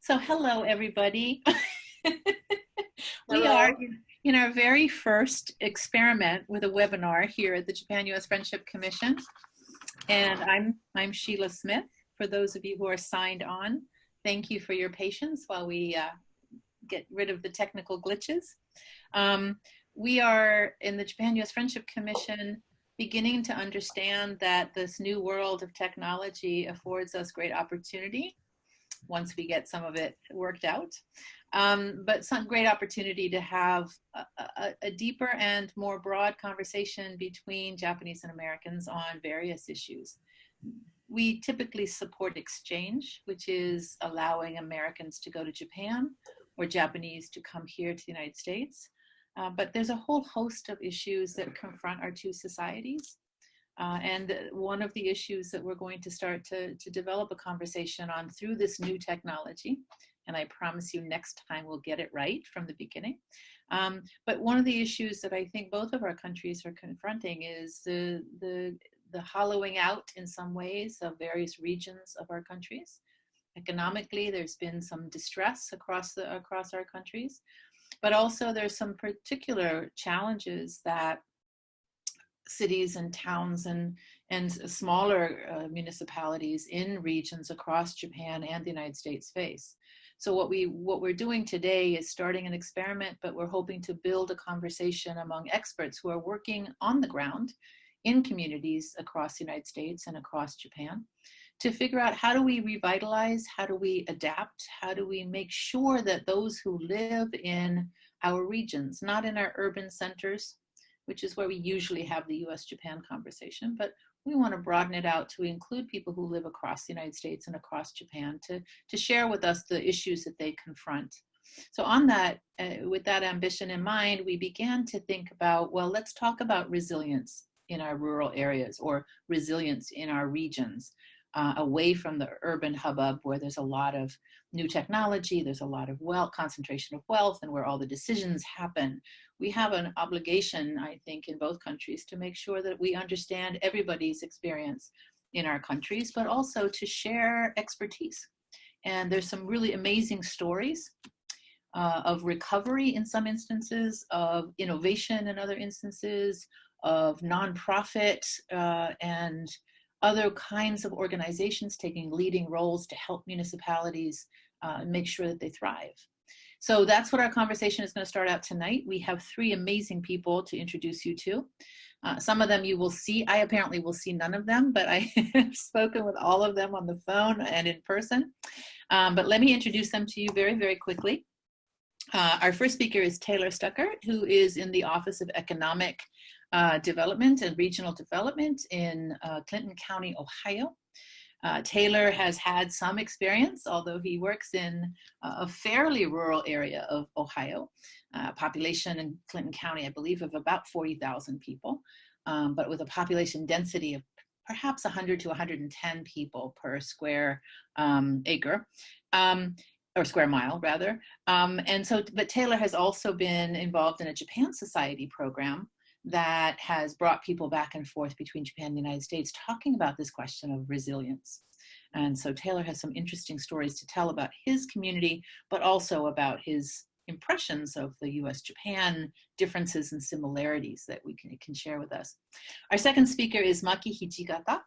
So hello, everybody. We are Hello. in our very first experiment with a webinar here at the Japan-U.S. Friendship Commission. And I'm Sheila Smith. For those of you who are signed on, thank you for your patience while we get rid of the technical glitches. We are in the Japan-U.S. Friendship Commission beginning to understand that this new world of technology affords us great opportunity once we get some of it worked out. But some great opportunity to have a deeper and more broad conversation between Japanese and Americans on various issues. We typically support exchange, which is allowing Americans to go to Japan or Japanese to come here to the United States. But there's a whole host of issues that confront our two societies. And one of the issues that we're going to start to develop a conversation on through this new technology, and I promise you next time we'll get it right from the beginning. But one of the issues that I think both of our countries are confronting is the hollowing out in some ways of various regions of our countries. Economically, there's been some distress across our countries, but also there's some particular challenges that cities and towns and smaller municipalities in regions across Japan and the United States face. So what we're doing today is starting an experiment, but we're hoping to build a conversation among experts who are working on the ground in communities across the United States and across Japan to figure out how do we revitalize, how do we adapt, how do we make sure that those who live in our regions, not in our urban centers, which is where we usually have the US-Japan conversation, but we want to broaden it out to include people who live across the United States and across Japan to share with us the issues that they confront. So on that, with that ambition in mind, we began to think about, well, let's talk about resilience in our rural areas or resilience in our regions, away from the urban hubbub where there's a lot of new technology, there's a lot of concentration of wealth, and where all the decisions happen. We have an obligation, I think, in both countries to make sure that we understand everybody's experience in our countries, but also to share expertise. And there's some really amazing stories of recovery in some instances, of innovation in other instances, of nonprofit and other kinds of organizations taking leading roles to help municipalities make sure that they thrive. So that's what our conversation is going to start out tonight. We have three amazing people to introduce you to. Some of them you will see. I apparently will see none of them, but I have spoken with all of them on the phone and in person. But let me introduce them to you very, very quickly. Our first speaker is Taylor Stucker, who is in the Office of Economic Development and Regional Development in Clinton County, Ohio. Taylor has had some experience, although he works in a fairly rural area of Ohio. Population in Clinton County, I believe, of about 40,000 people, but with a population density of perhaps 100 to 110 people per square acre. Or square mile, rather. But Taylor has also been involved in a Japan Society program that has brought people back and forth between Japan and the United States talking about this question of resilience. And so Taylor has some interesting stories to tell about his community, but also about his impressions of the US-Japan differences and similarities that we can share with us. Our second speaker is Maki Hijigata,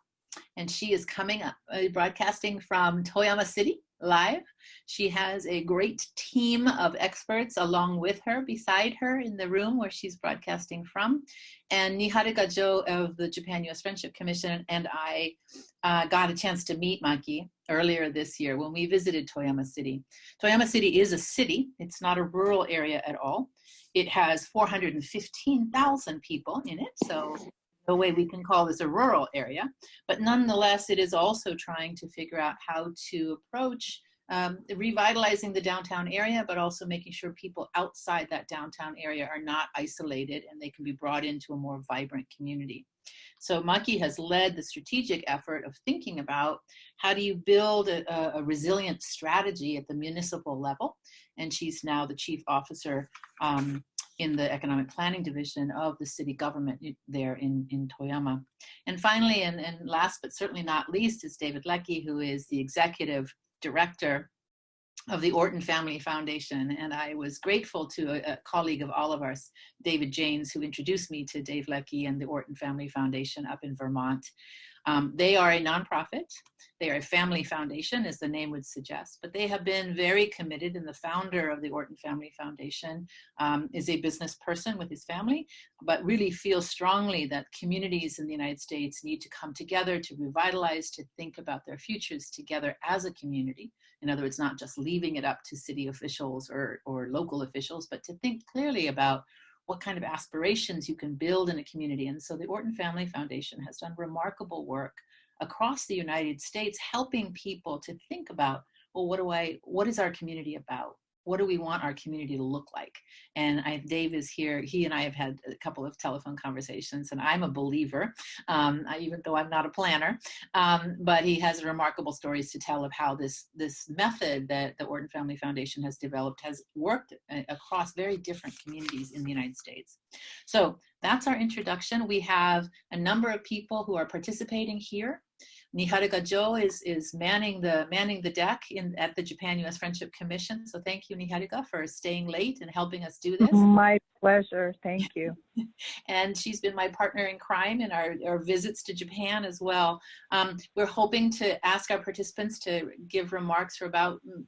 and she is coming up, broadcasting from Toyama City live. She has a great team of experts along with her, beside her in the room where she's broadcasting from. And Niharuka Jo of the Japan-U.S. Friendship Commission and I got a chance to meet Maki earlier this year when we visited Toyama City. Toyama City is a city. It's not a rural area at all. It has 415,000 people in it, so no way we can call this a rural area, but nonetheless, it is also trying to figure out how to approach revitalizing the downtown area, but also making sure people outside that downtown area are not isolated and they can be brought into a more vibrant community. So Maki has led the strategic effort of thinking about how do you build a resilient strategy at the municipal level, and she's now the chief officer in the economic planning division of the city government there in Toyama. And finally, and last but certainly not least, is David Leckie, who is the executive director of the Orton Family Foundation. And I was grateful to a colleague of all of ours, David Janes, who introduced me to Dave Leckie and the Orton Family Foundation up in Vermont. They are a nonprofit. They are a family foundation, as the name would suggest, but they have been very committed, and the founder of the Orton Family Foundation is a business person with his family, but really feels strongly that communities in the United States need to come together to revitalize, to think about their futures together as a community. In other words, not just leaving it up to city officials or local officials, but to think clearly about what kind of aspirations you can build in a community. And so the Orton Family Foundation has done remarkable work across the United States, helping people to think about, well, what is our community about? What do we want our community to look like? And Dave is here. He and I have had a couple of telephone conversations, and I'm a believer, even though I'm not a planner. But he has remarkable stories to tell of how this method that the Orton Family Foundation has developed has worked across very different communities in the United States. So that's our introduction. We have a number of people who are participating here. Niharika Jo is manning the deck at the Japan-U.S. Friendship Commission. So thank you, Niharika, for staying late and helping us do this. My pleasure. Thank you. And she's been my partner in crime in our visits to Japan as well. We're hoping to ask our participants to give remarks for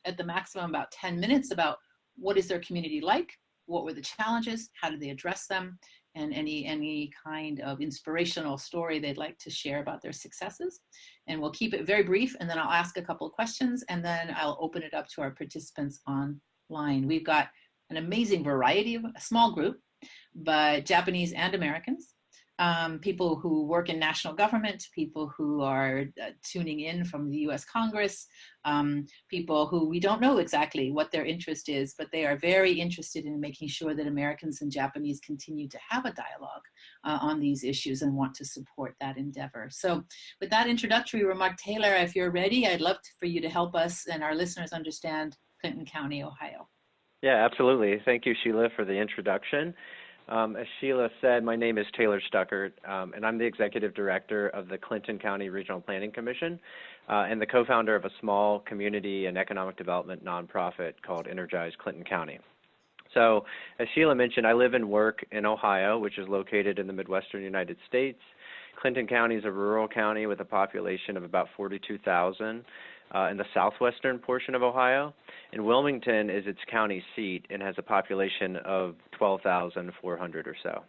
at the maximum, about 10 minutes about what is their community like, what were the challenges, how do they address them, and any kind of inspirational story they'd like to share about their successes. And we'll keep it very brief, and then I'll ask a couple of questions, and then I'll open it up to our participants online. We've got an amazing variety of a small group, but Japanese and Americans, people who work in national government, people who are tuning in from the US Congress, people who we don't know exactly what their interest is, but they are very interested in making sure that Americans and Japanese continue to have a dialogue on these issues and want to support that endeavor. So with that introductory remark, Taylor, if you're ready, I'd love for you to help us and our listeners understand Clinton County, Ohio. Yeah, absolutely. Thank you, Sheila, for the introduction. As Sheila said, my name is Taylor Stuckert, and I'm the Executive Director of the Clinton County Regional Planning Commission and the co-founder of a small community and economic development nonprofit called Energize Clinton County. So, as Sheila mentioned, I live and work in Ohio, which is located in the Midwestern United States. Clinton County is a rural county with a population of about 42,000 in the southwestern portion of Ohio. And Wilmington is its county seat and has a population of 12,400 or so.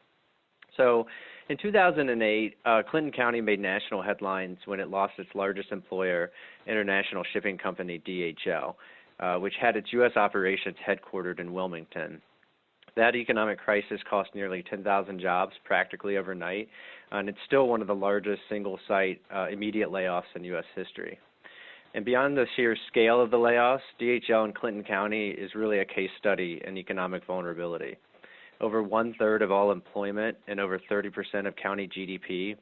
So in 2008, Clinton County made national headlines when it lost its largest employer, international shipping company DHL, which had its U.S. operations headquartered in Wilmington. That economic crisis cost nearly 10,000 jobs practically overnight, and it's still one of the largest single-site immediate layoffs in U.S. history. And beyond the sheer scale of the layoffs, DHL in Clinton County is really a case study in economic vulnerability. Over 1/3 of all employment and over 30% of county GDP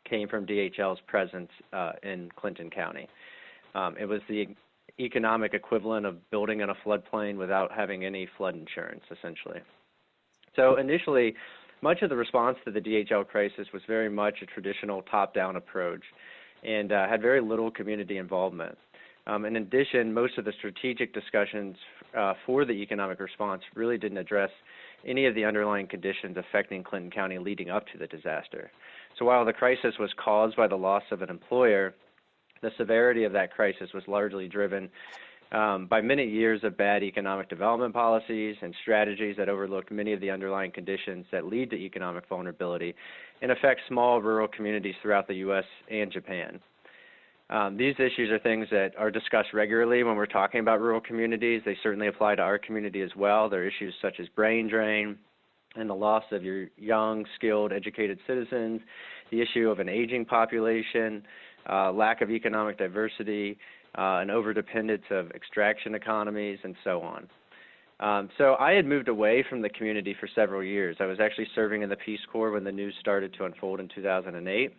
came from DHL's presence in Clinton County. It was the economic equivalent of building in a floodplain without having any flood insurance, essentially. So initially, much of the response to the DHL crisis was very much a traditional top-down approach and had very little community involvement. In addition, most of the strategic discussions for the economic response really didn't address any of the underlying conditions affecting Clinton County leading up to the disaster. So while the crisis was caused by the loss of an employer, the severity of that crisis was largely driven by many years of bad economic development policies and strategies that overlooked many of the underlying conditions that lead to economic vulnerability and affect small rural communities throughout the U.S. and Japan. These issues are things that are discussed regularly when we're talking about rural communities. They certainly apply to our community as well. There are issues such as brain drain and the loss of your young, skilled, educated citizens, the issue of an aging population, lack of economic diversity, an overdependence of extraction economies, and so on. So I had moved away from the community for several years. I was actually serving in the Peace Corps when the news started to unfold in 2008.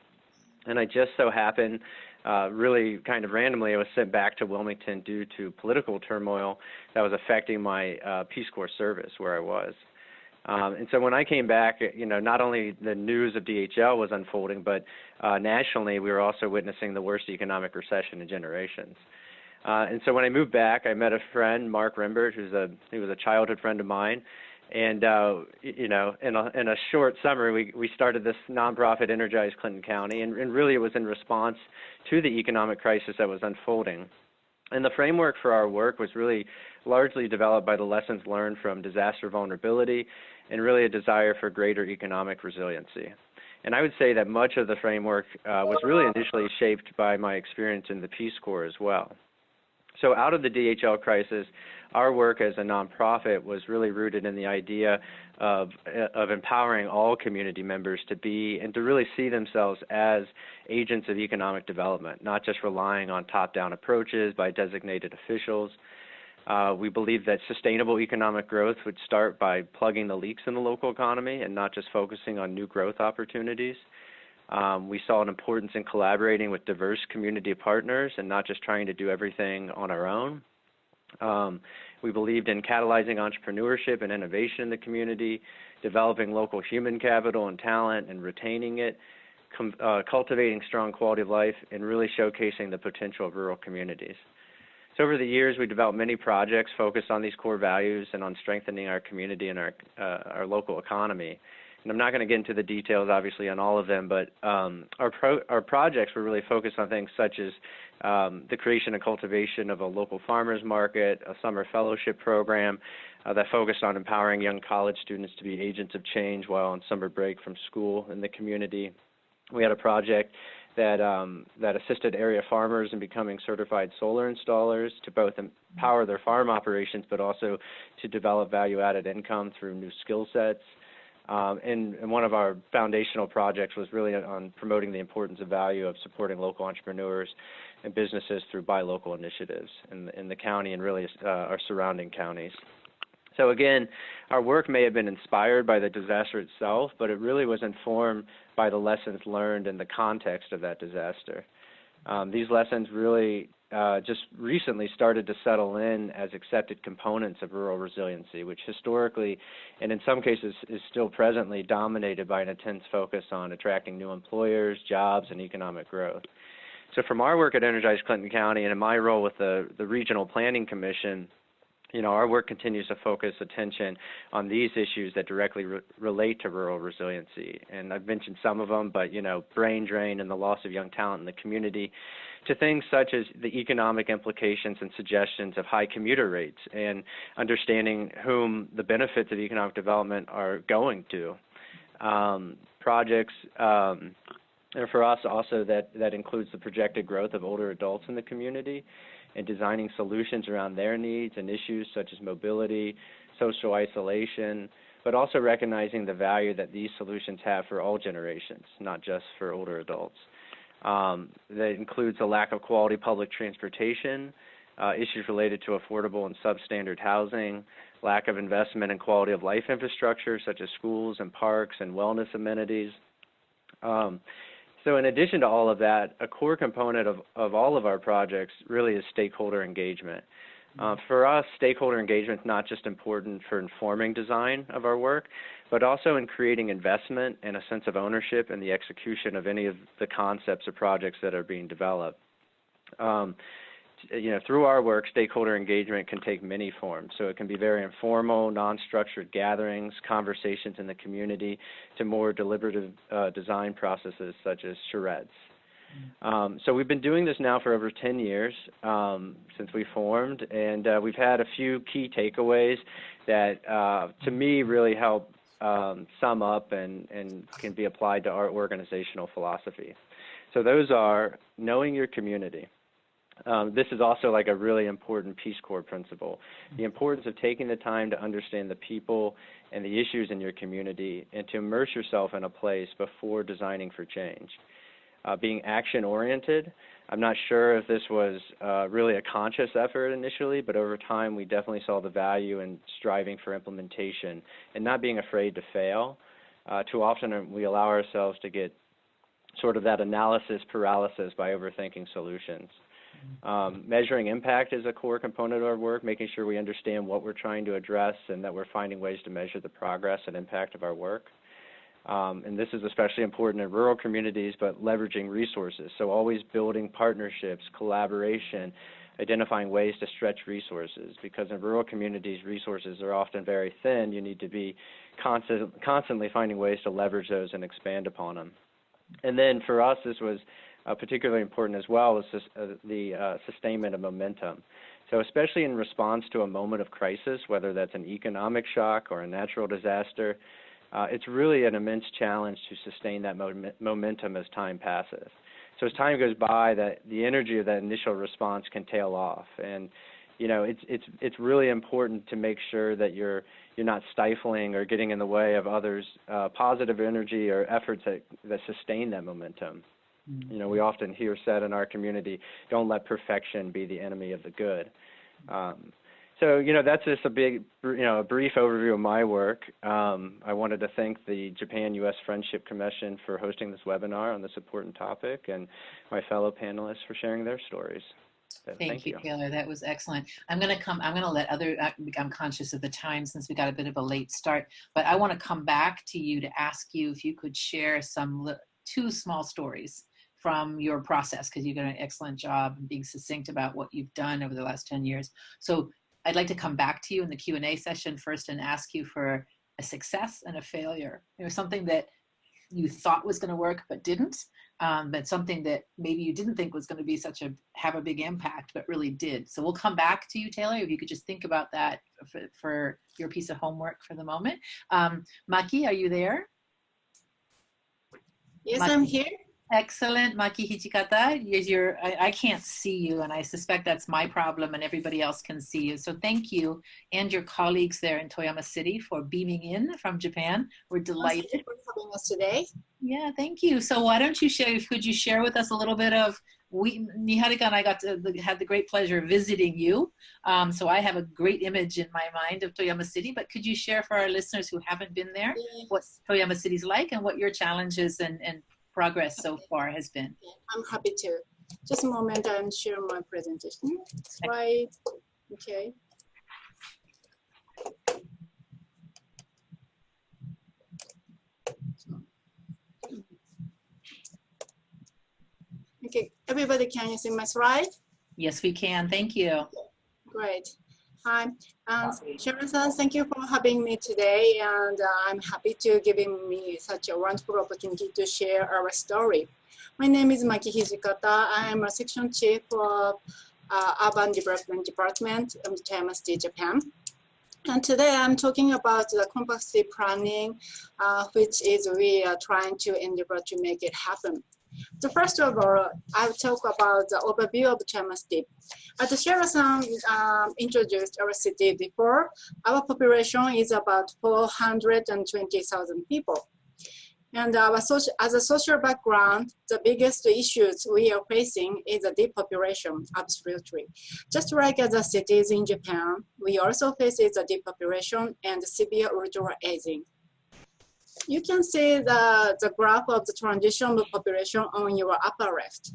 And I just so happened, really kind of randomly, I was sent back to Wilmington due to political turmoil that was affecting my Peace Corps service where I was. And so when I came back, not only the news of DHL was unfolding, but nationally we were also witnessing the worst economic recession in generations. And so when I moved back, I met a friend, Mark Rimbert, he was a childhood friend of mine. And, you know, in a short summer, we started this nonprofit, Energize Clinton County, and really it was in response to the economic crisis that was unfolding. And the framework for our work was really largely developed by the lessons learned from disaster vulnerability and really a desire for greater economic resiliency. And I would say that much of the framework was really initially shaped by my experience in the Peace Corps as well. So out of the DHL crisis, our work as a nonprofit was really rooted in the idea of empowering all community members to be and to really see themselves as agents of economic development, not just relying on top-down approaches by designated officials. We believe that sustainable economic growth would start by plugging the leaks in the local economy and not just focusing on new growth opportunities. We saw an importance in collaborating with diverse community partners and not just trying to do everything on our own. We believed in catalyzing entrepreneurship and innovation in the community, developing local human capital and talent and retaining it, cultivating strong quality of life, and really showcasing the potential of rural communities. So over the years, we developed many projects focused on these core values and on strengthening our community and our local economy. And I'm not going to get into the details, obviously, on all of them, but our projects were really focused on things such as the creation and cultivation of a local farmers market, a summer fellowship program that focused on empowering young college students to be agents of change while on summer break from school in the community. We had a project that assisted area farmers in becoming certified solar installers to both empower their farm operations, but also to develop value-added income through new skill sets. And one of our foundational projects was really on promoting the importance of value of supporting local entrepreneurs and businesses through buy local initiatives in the county and really our surrounding counties. So again, our work may have been inspired by the disaster itself, but it really was informed by the lessons learned in the context of that disaster. These lessons really just recently started to settle in as accepted components of rural resiliency, which historically, and in some cases is still presently, dominated by an intense focus on attracting new employers, jobs, and economic growth. So from our work at Energize Clinton County and in my role with the Regional Planning Commission, you know, our work continues to focus attention on these issues that directly relate to rural resiliency. And I've mentioned some of them, but, you know, brain drain and the loss of young talent in the community, to things such as the economic implications and suggestions of high commuter rates and understanding whom the benefits of economic development are going to. Projects, and for us also that includes the projected growth of older adults in the community and designing solutions around their needs and issues such as mobility, social isolation, but also recognizing the value that these solutions have for all generations, not just for older adults. That includes a lack of quality public transportation, issues related to affordable and substandard housing, lack of investment in quality of life infrastructure such as schools and parks and wellness amenities. So in addition to all of that, a core component of all of our projects really is stakeholder engagement. For us, stakeholder engagement is not just important for informing design of our work, but also in creating investment and a sense of ownership in the execution of any of the concepts or projects that are being developed. You know, through our work, stakeholder engagement can take many forms. So it can be very informal, non-structured gatherings, conversations in the community, to more deliberative design processes such as charrettes. So we've been doing this now for over 10 years since we formed, and we've had a few key takeaways that, to me, really help sum up and can be applied to our organizational philosophy. So those are knowing your community. This is also like a really important Peace Corps principle, the importance of taking the time to understand the people and the issues in your community and to immerse yourself in a place before designing for change. Being action-oriented, I'm not sure if this was really a conscious effort initially, but over time we definitely saw the value in striving for implementation and not being afraid to fail. Too often we allow ourselves to get sort of that analysis paralysis by overthinking solutions. Measuring impact is a core component of our work, making sure we understand what we're trying to address and that we're finding ways to measure the progress and impact of our work. And this is especially important in rural communities, but leveraging resources. So always building partnerships, collaboration, identifying ways to stretch resources, because in rural communities, resources are often very thin. You need to be constantly finding ways to leverage those and expand upon them. And then for us, this was particularly important as well, was the sustainment of momentum. So especially in response to a moment of crisis, whether that's an economic shock or a natural disaster, it's really an immense challenge to sustain that momentum as time passes. So as time goes by, the energy of that initial response can tail off, and it's really important to make sure that you're not stifling or getting in the way of others' positive energy or efforts that sustain that momentum. Mm-hmm. We often hear said in our community, "Don't let perfection be the enemy of the good." So, that's just a brief overview of my work. I wanted to thank the Japan-U.S. Friendship Commission for hosting this webinar on this important topic, and my fellow panelists for sharing their stories. So, thank you, Taylor. That was excellent. I'm going to let I'm conscious of the time since we got a bit of a late start, but I want to come back to you to ask you if you could share two small stories from your process, because you've done an excellent job being succinct about what you've done over the last 10 years. So I'd like to come back to you in the Q&A session first and ask you for a success and a failure. Something that you thought was going to work but didn't, but something that maybe you didn't think was going to be have a big impact but really did. So we'll come back to you, Taylor, if you could just think about that for your piece of homework for the moment. Maki, are you there? Yes, Maki. I'm here. Excellent. Maki Hijikata, I can't see you, and I suspect that's my problem, and everybody else can see you. So thank you and your colleagues there in Toyama City for beaming in from Japan. We're delighted. Thank you for having us today. Yeah, thank you. So why don't you could you share with us a little bit of, Niharika and I had the great pleasure of visiting you. So I have a great image in my mind of Toyama City, but could you share for our listeners who haven't been there what Toyama City's like and what your challenges and progress so far has been? I'm happy to. Just a moment, I'm sharing my presentation. Slide. Okay. Okay, everybody, can you see my slide? Yes, we can. Thank you. Great. Hi, Sheila-san, thank you for having me today, and I'm happy to giving me such a wonderful opportunity to share our story. My name is Maki Hijikata. I am a section chief of Urban Development Department of Toyama City, Japan. And today I'm talking about the compact city planning, which is we are trying to endeavor to make it happen. So first of all, I'll talk about the overview of Toyama City. As Sheila-san introduced our city before, our population is about 420,000 people. And as a social background, the biggest issues we are facing is a depopulation, absolutely. Just like other cities in Japan, we also face a depopulation and severe rural aging. You can see the graph of the transition of population on your upper left.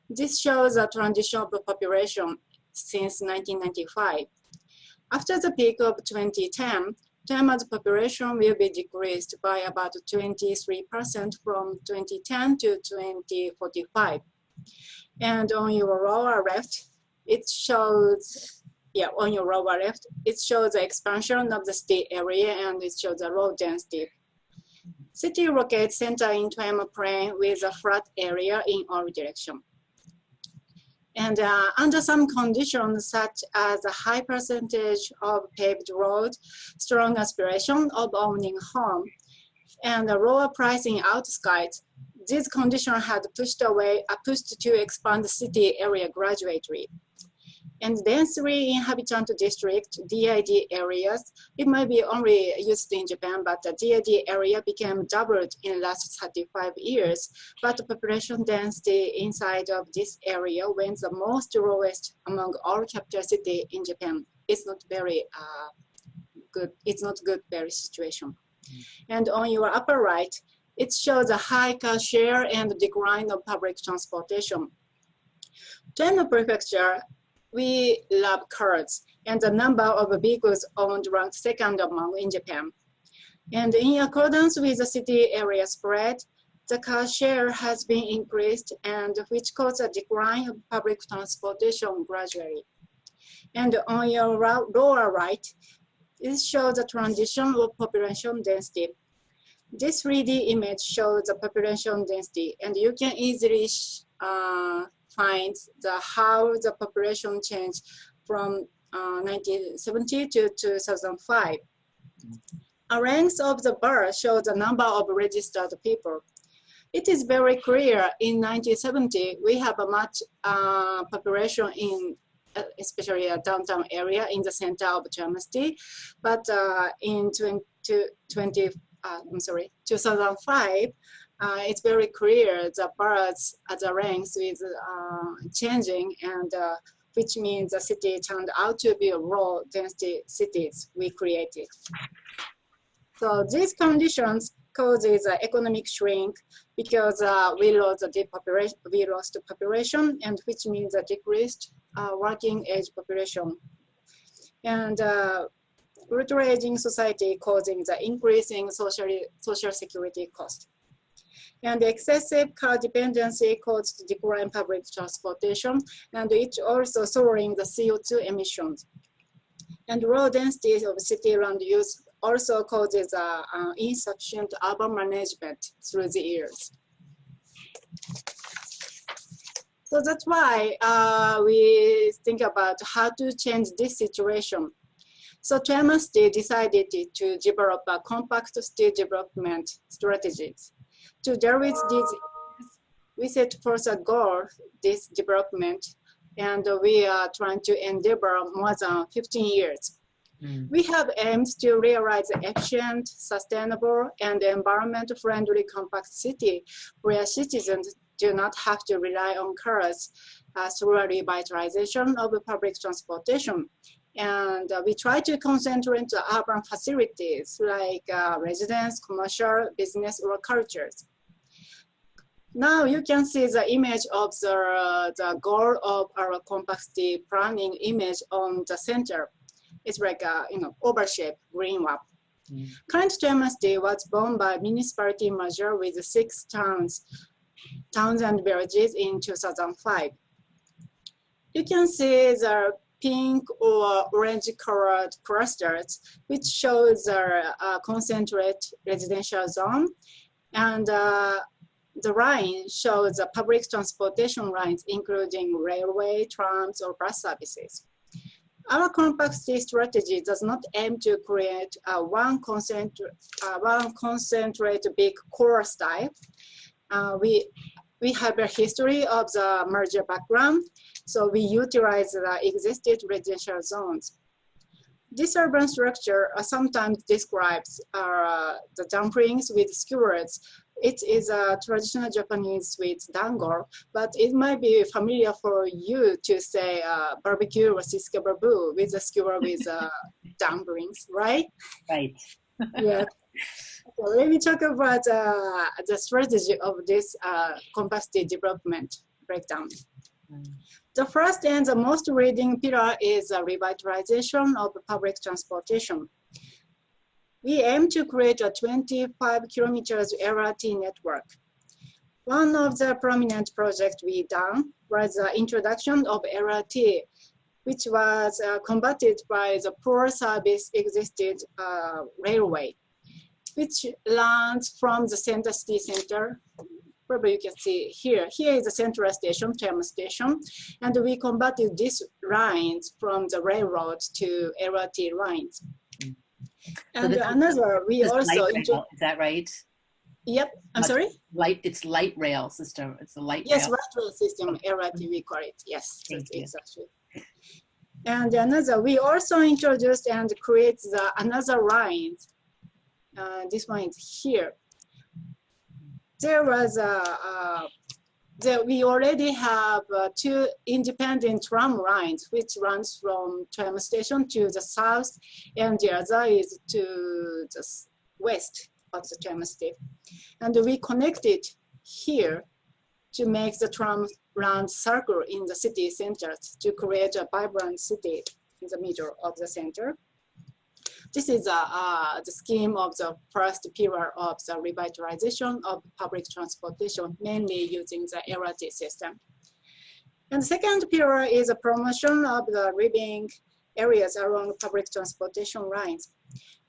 This shows the transition of the population since 1995. After the peak of 2010, Toyama's population will be decreased by about 23% from 2010 to 2045. And on your lower left, it shows, on your lower left, it shows the expansion of the city area and it shows the road density. City locates center in Toyama Plain with a flat area in all directions. And under some conditions, such as a high percentage of paved road, strong aspiration of owning home, and a lower price in outskirts, these conditions had pushed to expand the city area gradually. And densely inhabitant district, DID areas, it might be only used in Japan, but the DID area became doubled in the last 35 years. But the population density inside of this area went the most lowest among all capital cities in Japan. It's not very good. It's not good, very situation. And on your upper right, it shows a high car share and decline of public transportation. Toyama Prefecture, we love cars, and the number of vehicles owned ranked second among in Japan. And in accordance with the city area spread, the car share has been increased and which caused a decline of public transportation gradually. And on your lower right, this shows the transition of population density. This 3D image shows the population density, and you can easily find how the population changed from 1970 to 2005. A ranks of the bar shows the number of registered people. It is very clear in 1970, we have a much population in especially a downtown area in the center of Germany, but in 2005, it's very clear the birds at the ranks is changing, and which means the city turned out to be low density cities we created. So these conditions causes economic shrink because we lost the population, and which means a decreased working age population. And ultra-aging society causing the increasing social security cost. And excessive car dependency caused decline public transportation, and it also soaring the CO2 emissions. And low density of city land use also causes insufficient urban management through the years. So that's why we think about how to change this situation. So JUSFC decided to develop a compact city development strategies. To deal with these, we set forth a goal, this development, and we are trying to endeavor more than 15 years. We have aimed to realize an efficient, sustainable, and environment-friendly compact city where citizens do not have to rely on cars through a revitalization of public transportation. And we try to concentrate on urban facilities like residence, commercial, business, or cultures. Now you can see the image of the goal of our compact city planning image on the center. It's like a oval-shaped green one. Current JUSFC was born by municipality merger with 6 towns and villages in 2005. You can see the pink or orange colored clusters, which shows the concentrated residential zone. And the line shows the public transportation lines, including railway, trams, or bus services. Our compact city strategy does not aim to create one concentrated big core style. We have a history of the merger background, so we utilize the existing residential zones. This urban structure sometimes describes the dumplings with skewers. It is a traditional Japanese sweet dango, but it might be familiar for you to say barbecue or siska babu with a skewer with dumplings, right? Right. Yeah. So let me talk about the strategy of this compact city development breakdown. The first and the most leading pillar is a revitalization of public transportation. We aim to create a 25 kilometers LRT network. One of the prominent projects we done was the introduction of LRT, which was combated by the poor service existed railway, which runs from the city center. Probably you can see here. Here is the central station, tram station, and we converted these lines from the railroad to LRT lines. And so another, we also is that right? Yep. I'm sorry. It's light rail system. It's a light. Yes, rail. light rail system. LRT we call it. Yes, Thank you. exactly. And another, we also introduced and create another line. This one is here. There was we already have 2 independent tram lines, which runs from tram station to the south, and the other is to the west of the tram station. And we connected here to make the tram round circle in the city center to create a vibrant city in the middle of the center. this is the scheme of the first pillar of the revitalization of public transportation, mainly using the LRT system. And the second pillar is a promotion of the living areas along public transportation lines.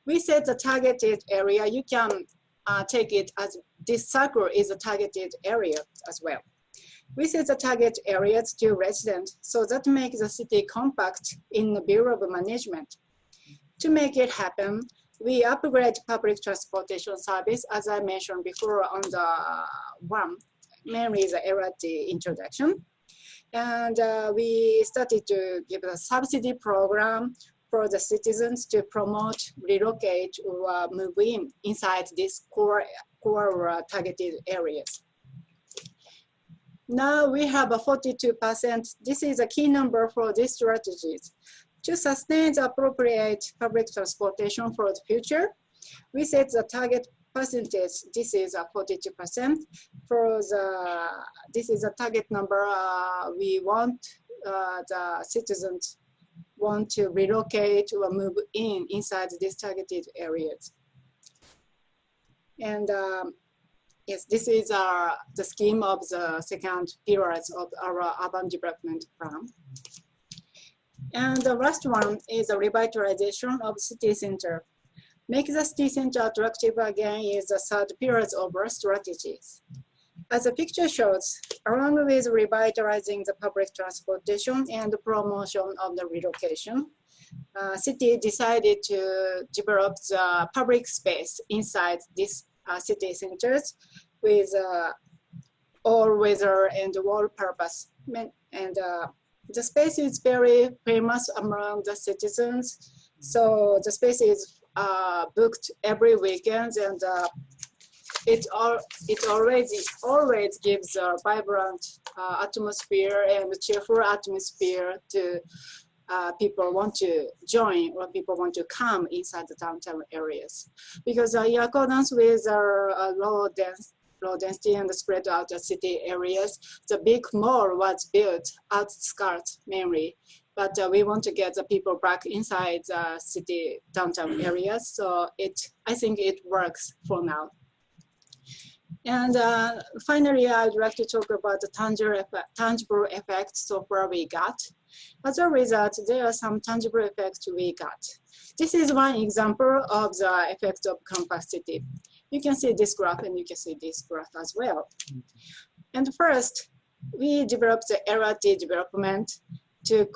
We set the targeted area. You can take it as this circle is a targeted area as well. We set the target areas to residents, so that makes the city compact in the Bureau of Management. To make it happen, we upgrade public transportation service, as I mentioned before on the one, mainly the LRT introduction. And we started to give a subsidy program for the citizens to promote, relocate, or move in inside these core targeted areas. Now we have a 42%. This is a key number for these strategies. To sustain the appropriate public transportation for the future, we set the target percentage. This is a 42%. For the, this is a target number we want the citizens want to relocate or move in inside these targeted areas. And yes, this is the scheme of the second pillars of our urban development plan. And the last one is the revitalization of city center. Make the city center attractive again is the third pillars of our strategies. As the picture shows, along with revitalizing the public transportation and the promotion of the relocation, city decided to develop the public space inside these city centers with all weather and all purpose. And the space is very famous among the citizens. So the space is booked every weekend, and it always gives a vibrant atmosphere and cheerful atmosphere to people want to join or people want to come inside the downtown areas. Because in accordance with our low density and spread out the city areas, the big mall was built outskirts mainly. But we want to get the people back inside the city downtown areas. So I think it works for now. And finally, I'd like to talk about the tangible effects so far we got. As a result, there are some tangible effects we got. This is one example of the effect of compact city. You can see this graph and you can see this graph as well. And first, we developed the LRT development to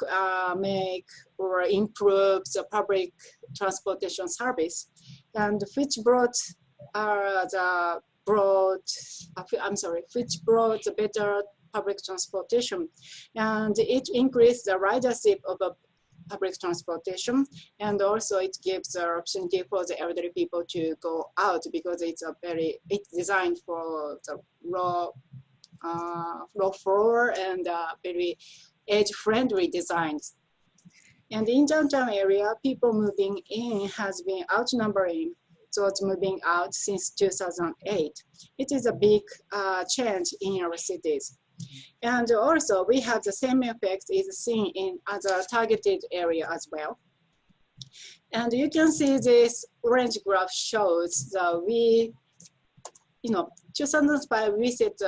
make or improve the public transportation service, and which brought the better public transportation, and it increased the ridership of public transportation, and also it gives the opportunity for the elderly people to go out because it's designed for the low floor and very age-friendly designs. And in downtown area, people moving in has been outnumbering those moving out since 2008. It is a big change in our cities. And also we have the same effect is seen in other targeted area as well. And you can see this orange graph shows that 2005 we set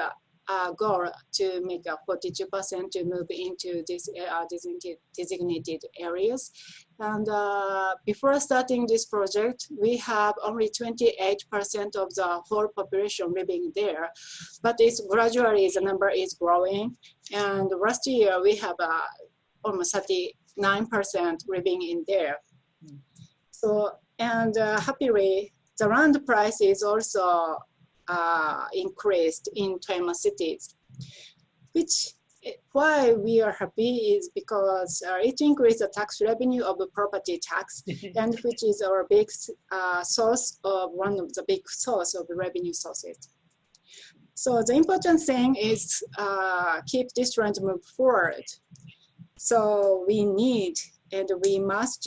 goal to make a 42% to move into these designated areas. And before starting this project, we have only 28% of the whole population living there, but it's gradually the number is growing. And last year we have almost 39% living in there. So, and happily, the land price is also increased in Taiwan cities, why we are happy is because it increased the tax revenue of the property tax, and which is our big source of one of the big source of the revenue sources. So the important thing is keep this trend move forward. So we need and we must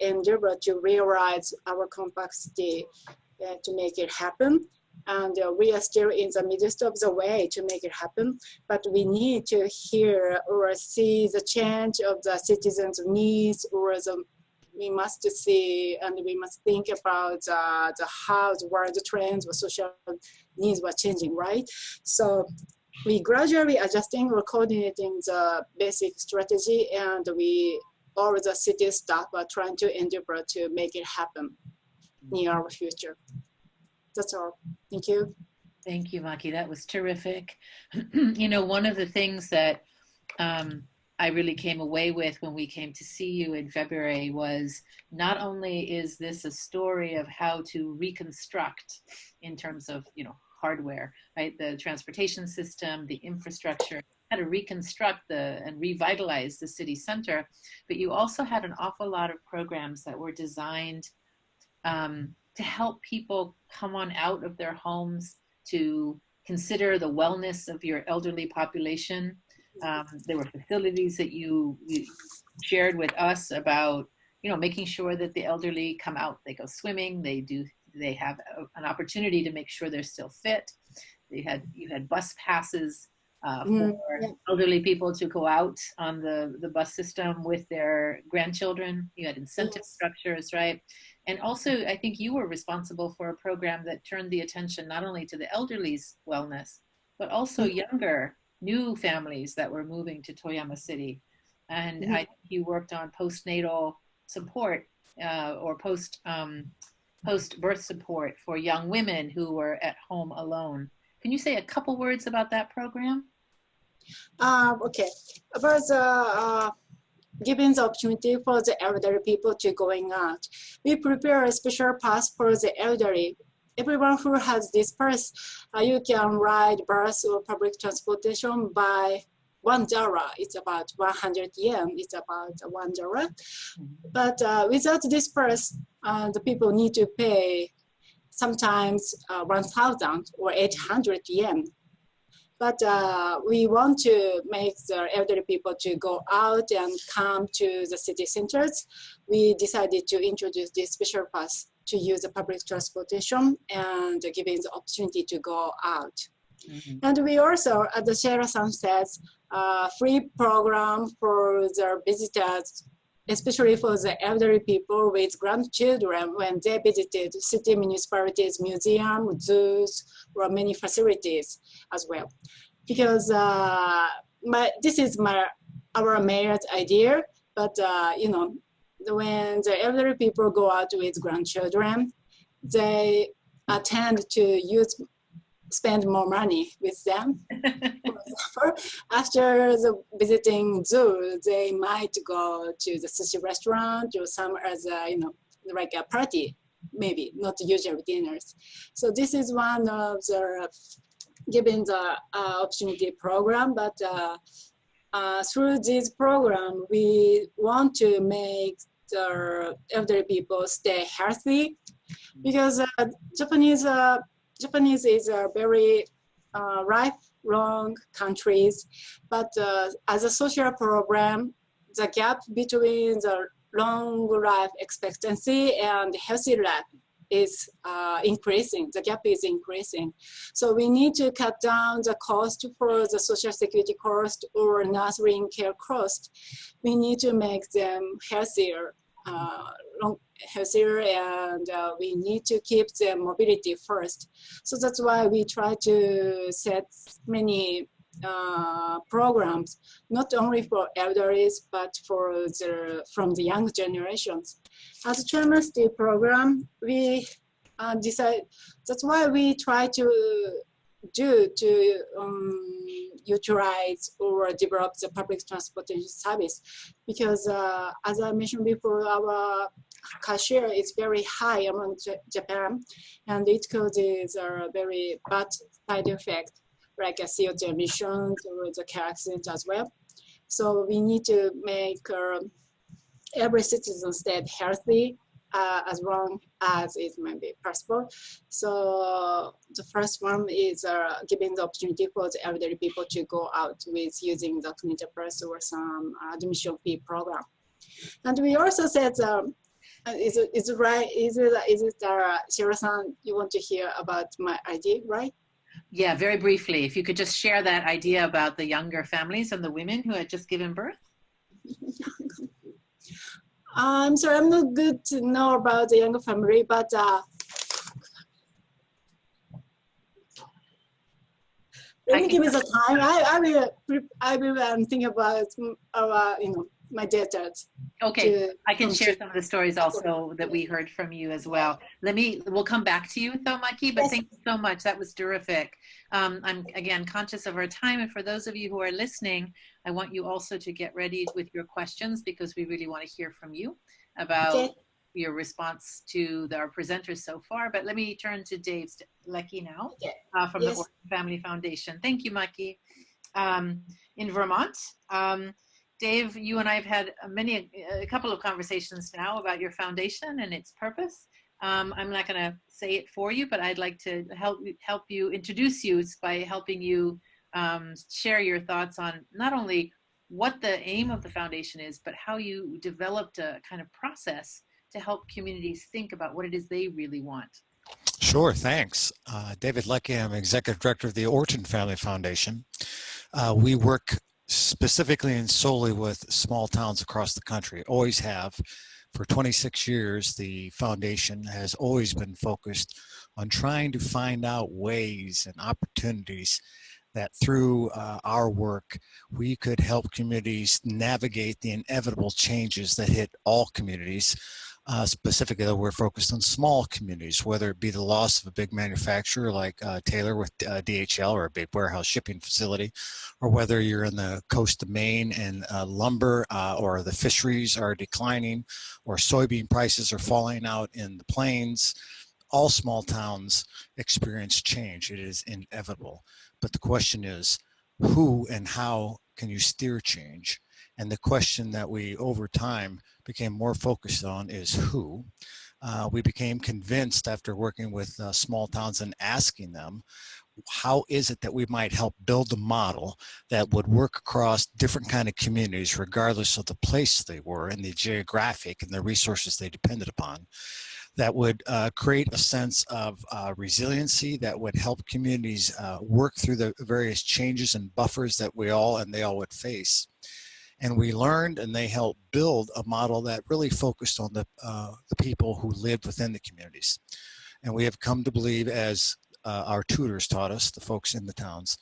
endeavor to realize our complexity to make it happen. And we are still in the midst of the way to make it happen, but we need to hear or see the change of the citizens' needs or the we must see and we must think about how the world trends or social needs were changing, right? So we gradually adjusting or coordinating the basic strategy, and all the city staff are trying to endeavor to make it happen in our future. That's all. Thank you. Thank you, Maki. That was terrific. You know, one of the things that I really came away with when we came to see you in February was not only is this a story of how to reconstruct in terms of, you know, hardware, right? The transportation system, the infrastructure, how to reconstruct and revitalize the city center, but you also had an awful lot of programs that were designed to help people come on out of their homes, to consider the wellness of your elderly population. There were facilities that you shared with us about, you know, making sure that the elderly come out, they go swimming, they have an opportunity to make sure they're still fit. You had bus passes for elderly people to go out on the bus system with their grandchildren. You had incentive structures, right? And also, I think you were responsible for a program that turned the attention not only to the elderly's wellness, but also younger, new families that were moving to Toyama City. And I think you worked on postnatal support or post-birth support for young women who were at home alone. Can you say a couple words about that program? Okay. About the giving the opportunity for the elderly people to going out, we prepare a special pass for the elderly. Everyone who has this pass, you can ride bus or public transportation by $1. It's about 100 yen. It's about $1. But without this pass, the people need to pay sometimes 1,000 or 800 yen. But we want to make the elderly people to go out and come to the city centers. We decided to introduce this special pass to use the public transportation and giving the opportunity to go out. And we also, as the Sheila-san says, free program for the visitors, especially for the elderly people with grandchildren when they visited city municipalities, museums, zoos, or many facilities as well. Because this is our mayor's idea, but you know, when the elderly people go out with grandchildren, they tend to spend more money with them. After the visiting zoo, they might go to the sushi restaurant or some other, you know, like a party, maybe not usual dinners. So this is one of the giving the opportunity program, but through this program, we want to make the elderly people stay healthy, because Japanese is a very lifelong countries, but as a social program, the gap between the long life expectancy and healthy life is increasing. The gap is increasing. So we need to cut down the cost for the social security cost or nursing care cost. We need to make them healthier, healthier, and we need to keep their mobility first. So that's why we try to set many programs, not only for elderly, but from the young generations. As a trimester program, we decide, that's why we try to utilize or develop the public transportation service, because as I mentioned before, our car share is very high among Japan, and it causes a very bad side effect, like a CO2 emissions or the car accident as well. So we need to make every citizen stay healthy as long as it may be possible. So the first one is giving the opportunity for the elderly people to go out with using the commuter pass or some admission fee program. And we also said, is it right? Is it Sheila-san, you want to hear about my idea, right? Yeah, very briefly, if you could just share that idea about the younger families and the women who had just given birth. I'm sorry, I'm not good to know about the young family, but let me give me the time. I will think about our, my data. Okay, I can share some of the stories also that we heard from you as well. We'll come back to you though, Maki, but thank you so much. That was terrific. I'm again conscious of our time, and for those of you who are listening, I want you also to get ready with your questions because we really want to hear from you about your response to our presenters so far. But let me turn to Dave Leckie now from the Orton Family Foundation. Thank you, Maki. In Vermont, Dave, you and I have had a couple of conversations now about your foundation and its purpose. I'm not going to say it for you, but I'd like to help you introduce you by helping you share your thoughts on not only what the aim of the foundation is, but how you developed a kind of process to help communities think about what it is they really want. Sure, thanks. David Leckie, I'm Executive Director of the Orton Family Foundation. We work specifically and solely with small towns across the country, always have. For 26 years, the foundation has always been focused on trying to find out ways and opportunities that through our work, we could help communities navigate the inevitable changes that hit all communities. Specifically, we're focused on small communities, whether it be the loss of a big manufacturer like Taylor with DHL or a big warehouse shipping facility, or whether you're in the coast of Maine and lumber or the fisheries are declining, or soybean prices are falling out in the plains. All small towns experience change. It is inevitable. But the question is, who and how can you steer change? And the question that we, over time, became more focused on is who. We became convinced after working with small towns and asking them, how is it that we might help build a model that would work across different kind of communities, regardless of the place they were and the geographic and the resources they depended upon, that would create a sense of resiliency, that would help communities work through the various changes and buffers that they all would face. And we learned, and they helped build a model that really focused on the people who lived within the communities. And we have come to believe, as our tutors taught us, the folks in the towns,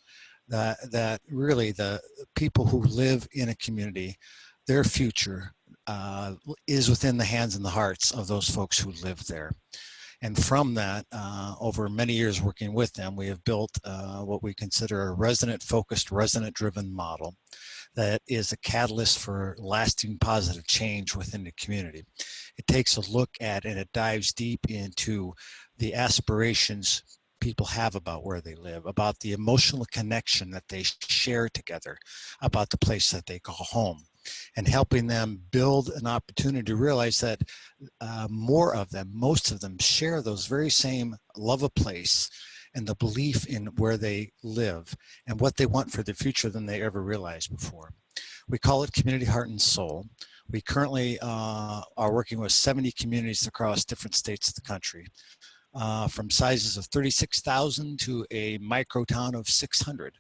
that really the people who live in a community, their future is within the hands and the hearts of those folks who live there. And from that, over many years working with them, we have built what we consider a resident-focused, resident-driven model that is a catalyst for lasting positive change within the community. It takes a look at and it dives deep into the aspirations people have about where they live, about the emotional connection that they share together, about the place that they call home, and helping them build an opportunity to realize that most of them share those very same love of place and the belief in where they live and what they want for the future than they ever realized before. We call it Community Heart and Soul. We currently are working with 70 communities across different states of the country, from sizes of 36,000 to a micro town of 600.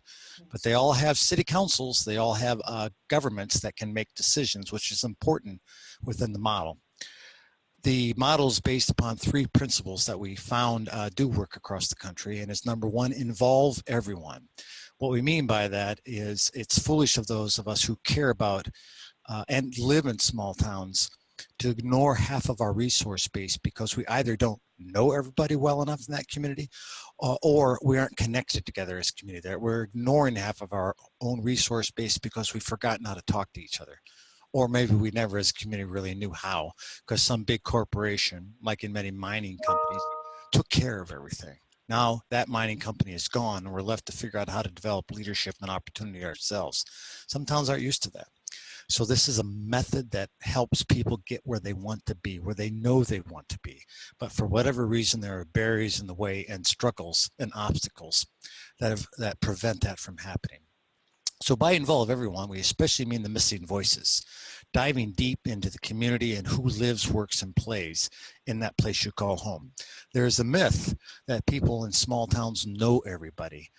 But they all have city councils, they all have governments that can make decisions, which is important within the model. The model is based upon three principles that we found do work across the country, and it's number one, involve everyone. What we mean by that is it's foolish of those of us who care about and live in small towns to ignore half of our resource base because we either don't know everybody well enough in that community or we aren't connected together as a community. We're ignoring half of our own resource base because we've forgotten how to talk to each other. Or maybe we never as a community really knew how, because some big corporation, like in many mining companies, took care of everything. Now that mining company is gone and we're left to figure out how to develop leadership and opportunity ourselves. Some towns aren't used to that. So this is a method that helps people get where they want to be, where they know they want to be. But for whatever reason, there are barriers in the way and struggles and obstacles that prevent that from happening. So by involve everyone, we especially mean the missing voices. diving deep into the community and who lives, works, and plays in that place you call home. There's a myth that people in small towns know everybody.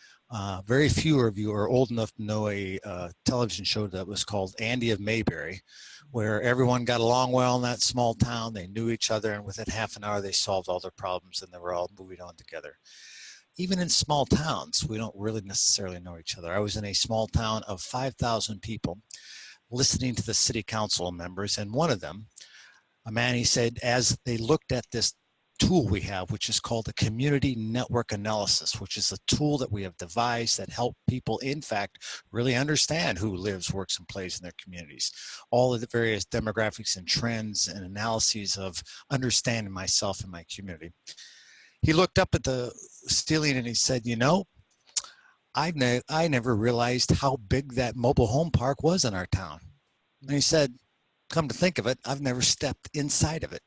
Very few of you are old enough to know a television show that was called Andy of Mayberry, where everyone got along well in that small town. They knew each other, and within half an hour, they solved all their problems, and they were all moving on together. Even in small towns, we don't really necessarily know each other. I was in a small town of 5,000 people listening to the city council members, and one of them, a man, he said, as they looked at this tool we have, which is called the community network analysis, which is a tool that we have devised that help people, in fact, really understand who lives, works, and plays in their communities. All of the various demographics and trends and analyses of understanding myself and my community. He looked up at the ceiling and he said, you know, I never realized how big that mobile home park was in our town. And he said, come to think of it, I've never stepped inside of it.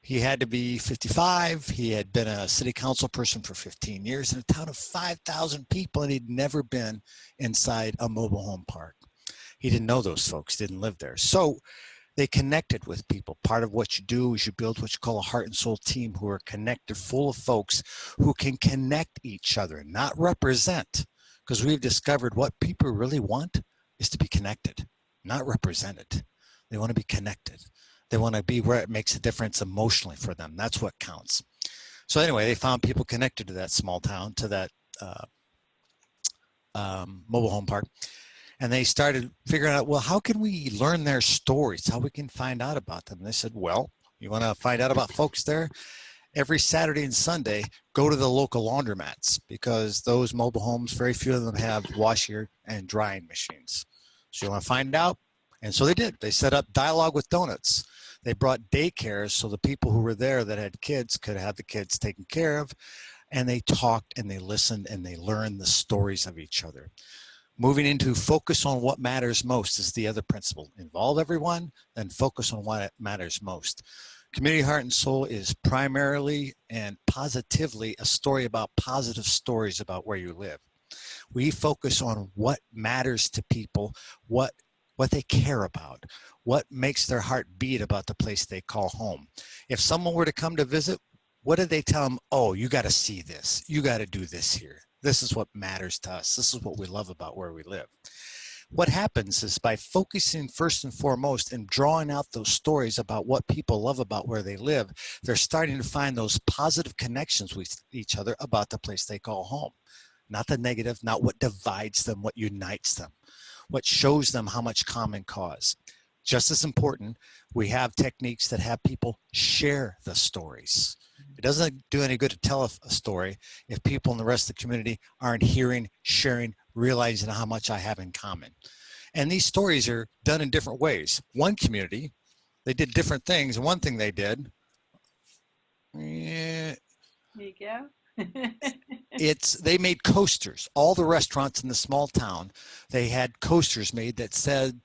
He had to be 55. He had been a city council person for 15 years in a town of 5,000 people, and he'd never been inside a mobile home park. He didn't know those folks, didn't live there. So they connected with people. Part of what you do is you build what you call a heart and soul team who are connected, full of folks who can connect each other, not represent. Because we've discovered what people really want is to be connected, not represented. They want to be connected. They want to be where it makes a difference emotionally for them. That's what counts. So anyway, they found people connected to that small town, to that mobile home park. And they started figuring out, well, how can we learn their stories? How we can find out about them? And they said, well, you want to find out about folks there? Every Saturday and Sunday, go to the local laundromats, because those mobile homes, very few of them have washer and drying machines. So you want to find out? And so they did. They set up Dialogue with Donuts. They brought daycares so the people who were there that had kids could have the kids taken care of. And they talked and they listened and they learned the stories of each other. Moving into focus on what matters most is the other principle. Involve everyone, then focus on what matters most. Community Heart and Soul is primarily and positively a story about positive stories about where you live. We focus on what matters to people, what they care about, what makes their heart beat about the place they call home. If someone were to come to visit, what did they tell them? Oh, you got to see this. You got to do this here. This is what matters to us. This is what we love about where we live. What happens is by focusing first and foremost and drawing out those stories about what people love about where they live, they're starting to find those positive connections with each other about the place they call home. Not the negative, not what divides them, what unites them, what shows them how much common cause. Just as important, we have techniques that have people share the stories. It doesn't do any good to tell a story if people in the rest of the community aren't hearing, sharing, realizing how much I have in common. And these stories are done in different ways. One community, they did different things. And one thing they did, There you go. they made coasters. All the restaurants in the small town, they had coasters made that said,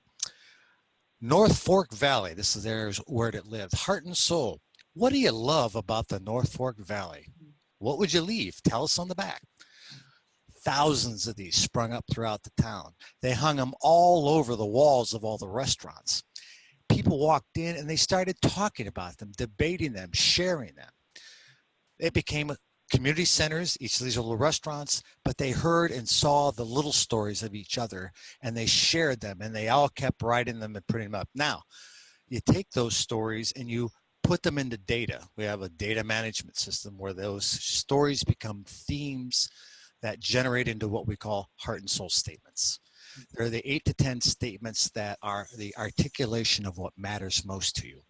North Fork Valley, this is where it lived, heart and soul. What do you love about the North Fork Valley? What would you leave? Tell us on the back. Thousands of these sprung up throughout the town. They hung them all over the walls of all the restaurants. People walked in and they started talking about them, debating them, sharing them. It became community centers, each of these little restaurants, but they heard and saw the little stories of each other and they shared them and they all kept writing them and putting them up. Now, you take those stories and you put them into data. We have a data management system where those stories become themes that generate into what we call heart and soul statements. They're the 8 to 10 statements that are the articulation of what matters most to you.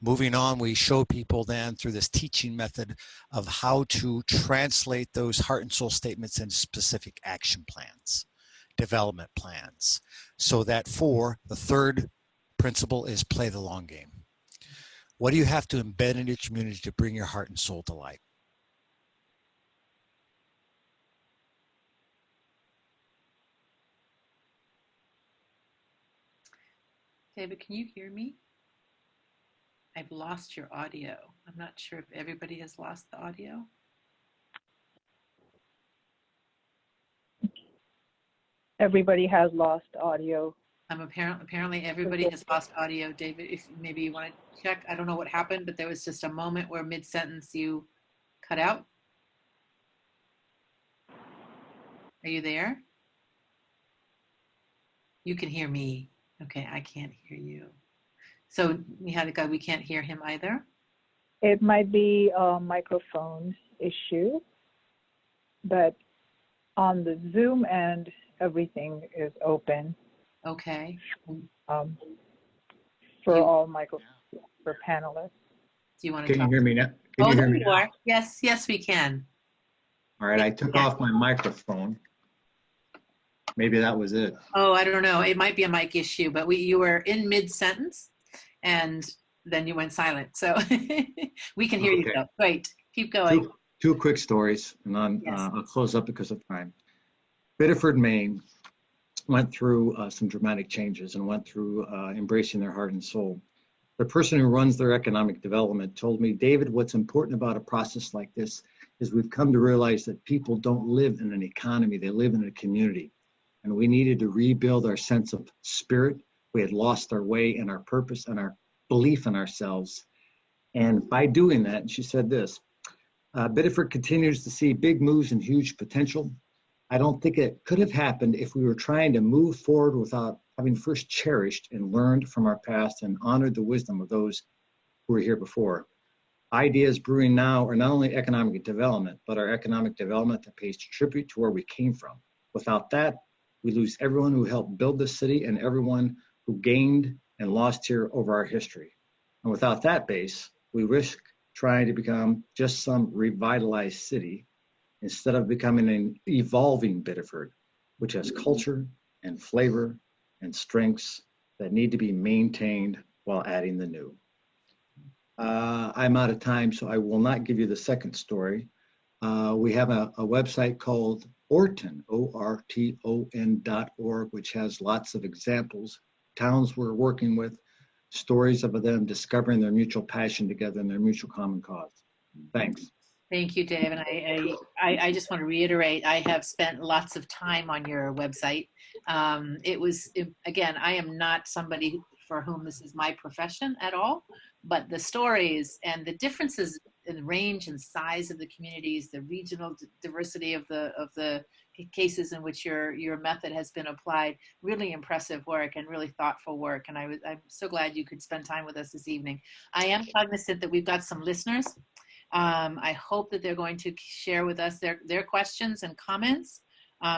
Moving on, we show people then through this teaching method of how to translate those heart and soul statements into specific action plans, development plans, so that for the third principle is play the long game. What do you have to embed in your community to bring your heart and soul to light? David, can you hear me? I've lost your audio. I'm not sure if everybody has lost the audio. Everybody has lost audio. Apparently everybody has lost audio. David, if maybe you want to check. I don't know what happened, but there was just a moment where mid-sentence you cut out. Are you there? You can hear me. Okay, I can't hear you. So Niharika, we can't hear him either. It might be a microphone issue, but on the Zoom end, everything is open. Okay. For all for panelists. Do you want to Can talk? you hear me now? Oh, there you are. Yes, yes, we can. All right, I took off my microphone. Maybe that was it. Oh, I don't know. It might be a mic issue, but you were in mid-sentence and then you went silent. So we can hear you though. Great. Keep going. Two quick stories, and then I'll close up because of time. Biddeford, Maine went through some dramatic changes and went through embracing their heart and soul. The person who runs their economic development told me, David, what's important about a process like this is we've come to realize that people don't live in an economy, they live in a community. And we needed to rebuild our sense of spirit. We had lost our way and our purpose and our belief in ourselves. And by doing that, she said this, Biddeford continues to see big moves and huge potential. I don't think it could have happened if we were trying to move forward without having first cherished and learned from our past and honored the wisdom of those who were here before. Ideas brewing now are not only economic development, but our economic development that pays tribute to where we came from. Without that, we lose everyone who helped build this city and everyone who gained and lost here over our history. And without that base, we risk trying to become just some revitalized city instead of becoming an evolving Biddeford, which has culture and flavor and strengths that need to be maintained while adding the new. I'm out of time, so I will not give you the second story. We have a website called Orton, ORTON.org, which has lots of examples, towns we're working with, stories of them discovering their mutual passion together and their mutual common cause. Thanks. Thank you, Dave. And I just want to reiterate, I have spent lots of time on your website. Again, I am not somebody for whom this is my profession at all, but the stories and the differences in range and size of the communities, the regional diversity of the cases in which your method has been applied, really impressive work and really thoughtful work. And I'm so glad you could spend time with us this evening. I am cognizant that we've got some listeners. I hope that they're going to share with us their questions and comments.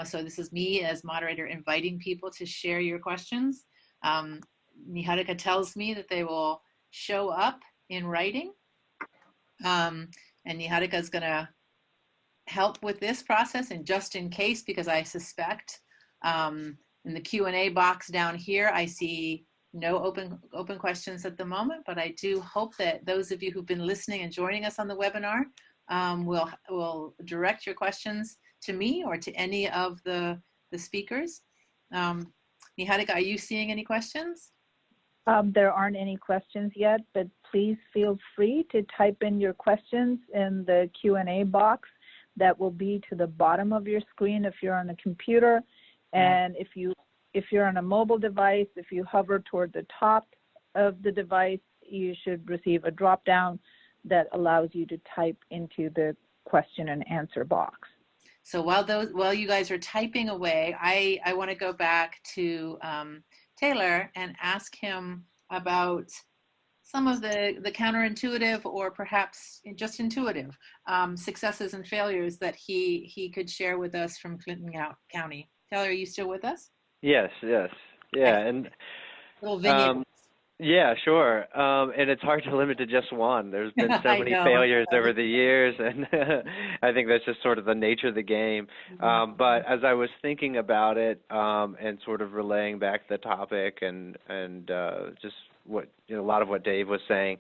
So this is me as moderator inviting people to share your questions. Niharika tells me that they will show up in writing. And Niharika is going to help with this process, and just in case, because I suspect in the Q&A box down here, I see no open questions at the moment, but I do hope that those of you who've been listening and joining us on the webinar will direct your questions to me or to any of the speakers. Niharika, are you seeing any questions? There aren't any questions yet, but please feel free to type in your questions in the Q&A box that will be to the bottom of your screen if you're on a computer. And if you're on a mobile device, if you hover toward the top of the device, you should receive a drop-down that allows you to type into the question and answer box. So while you guys are typing away, I want to go back to Taylor and ask him about some of the counterintuitive or perhaps just intuitive successes and failures that he could share with us from Clinton County. Taylor, are you still with us? Yes. Yeah, and little vineyard. yeah, sure. And it's hard to limit to just one. There's been so many failures over the years, and I think that's just sort of the nature of the game. But as I was thinking about it and sort of relaying back the topic and just what a lot of what Dave was saying,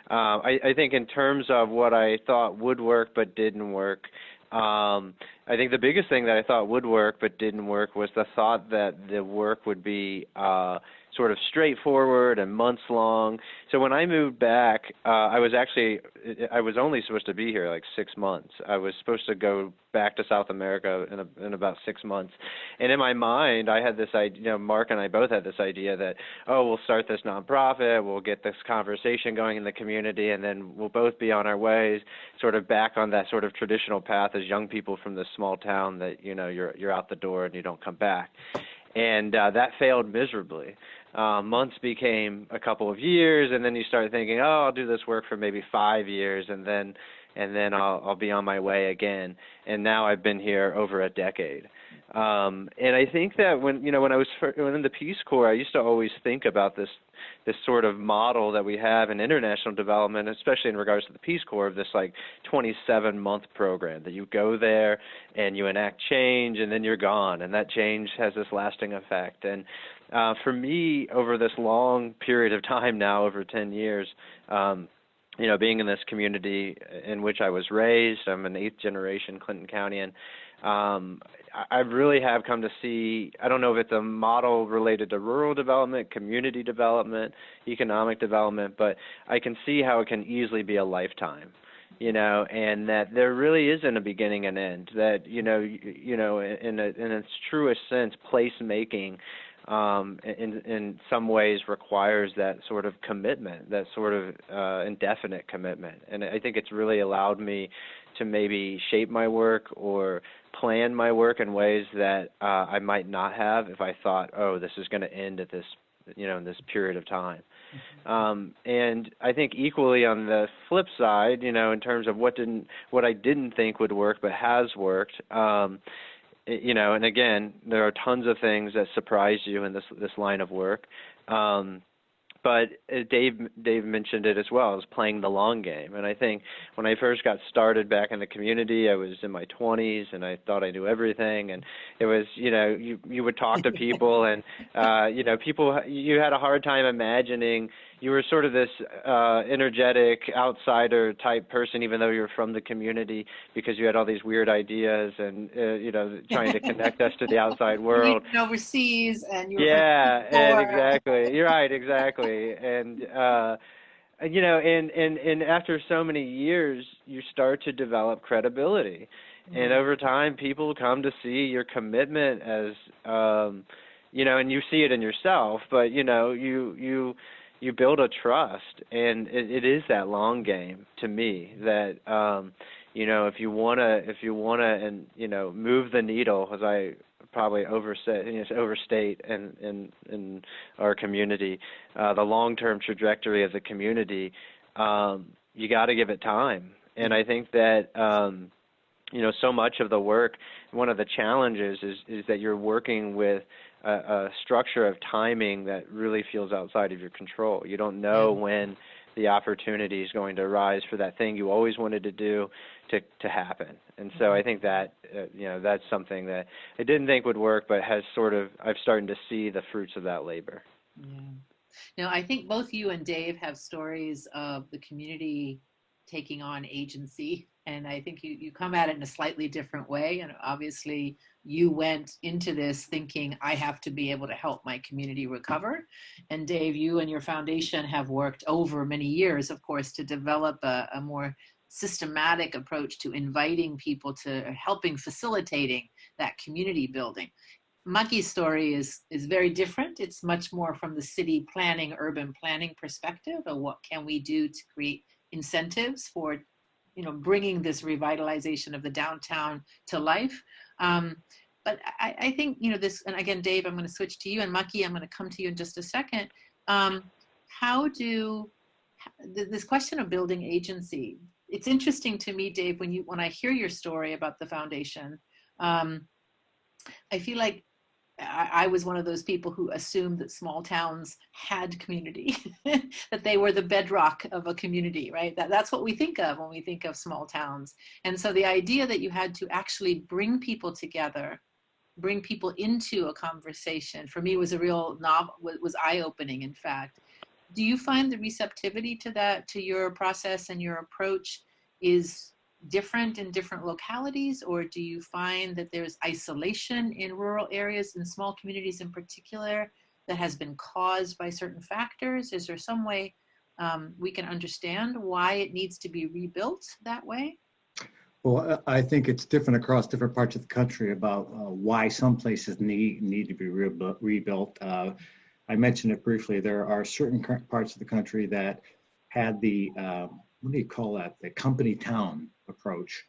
I think in terms of what I thought would work but didn't work, I think the biggest thing that I thought would work but didn't work was the thought that the work would be sort of straightforward and months long. So when I moved back, I was only supposed to be here like 6 months. I was supposed to go back to South America in about 6 months. And in my mind, I had this idea, Mark and I both had this idea that, oh, we'll start this nonprofit, we'll get this conversation going in the community, and then we'll both be on our ways, sort of back on that sort of traditional path as young people from this small town that, you're out the door and you don't come back. And that failed miserably. Months became a couple of years, and then you start thinking, oh, I'll do this work for maybe 5 years, and then I'll be on my way again. And now I've been here over a decade. And I think that when I was in the Peace Corps, I used to always think about this sort of model that we have in international development, especially in regards to the Peace Corps, of this like 27-month program that you go there and you enact change and then you're gone, and that change has this lasting effect. And for me, over this long period of time now, over 10 years, being in this community in which I was raised, I'm an 8th generation Clinton Countyan. I really have come to see, I don't know if it's a model related to rural development, community development, economic development, but I can see how it can easily be a lifetime, and that there really isn't a beginning and end, that, in its truest sense, placemaking in some ways requires that sort of commitment, that sort of indefinite commitment. And I think it's really allowed me to maybe shape my work or plan my work in ways that I might not have if I thought, oh, this is going to end at this, in this period of time. And I think equally on the flip side, in terms of what I didn't think would work but has worked, and again, there are tons of things that surprise you in this line of work. But Dave mentioned it as well, as playing the long game. And I think when I first got started back in the community, I was in my 20s and I thought I knew everything. And it was, you would talk to people and, people, you had a hard time imagining you were sort of this energetic outsider type person, even though you're from the community, because you had all these weird ideas and, trying to connect us to the outside world. Overseas and you were and exactly. You're right, exactly. And, and after so many years, you start to develop credibility. Mm-hmm. And over time, people come to see your commitment as, and you see it in yourself, but, you build a trust, and it is that long game to me that, if you wanna, and move the needle, as I probably overstate in our community, the long-term trajectory of the community, you got to give it time. And I think that, so much of the work, one of the challenges is that you're working with a structure of timing that really feels outside of your control. You don't know when the opportunity is going to arise for that thing you always wanted to do to happen. And so I think that, that's something that I didn't think would work, but has I've started to see the fruits of that labor. Yeah. Now, I think both you and Dave have stories of the community taking on agency. And I think you come at it in a slightly different way. And obviously you went into this thinking, I have to be able to help my community recover. And Dave, you and your foundation have worked over many years, of course, to develop a more systematic approach to inviting people, to helping, facilitating that community building. Maki's story is very different. It's much more from the city planning, urban planning perspective of what can we do to create incentives for bringing this revitalization of the downtown to life. But I think, this, and again, Dave, I'm going to switch to you, and Maki, I'm going to come to you in just a second. This question of building agency, it's interesting to me, Dave, when I hear your story about the foundation, I feel like I was one of those people who assumed that small towns had community, that they were the bedrock of a community, right? That's what we think of when we think of small towns. And so the idea that you had to actually bring people together, bring people into a conversation, for me was a real was eye-opening, in fact. Do you find the receptivity to that, to your process and your approach, is different in different localities, or do you find that there's isolation in rural areas and small communities in particular? that has been caused by certain factors? Is there some way we can understand why it needs to be rebuilt that way? Well, I think it's different across different parts of the country about why some places need to be rebuilt. I mentioned it briefly. There are certain parts of the country that had the, what do you call that? The company town approach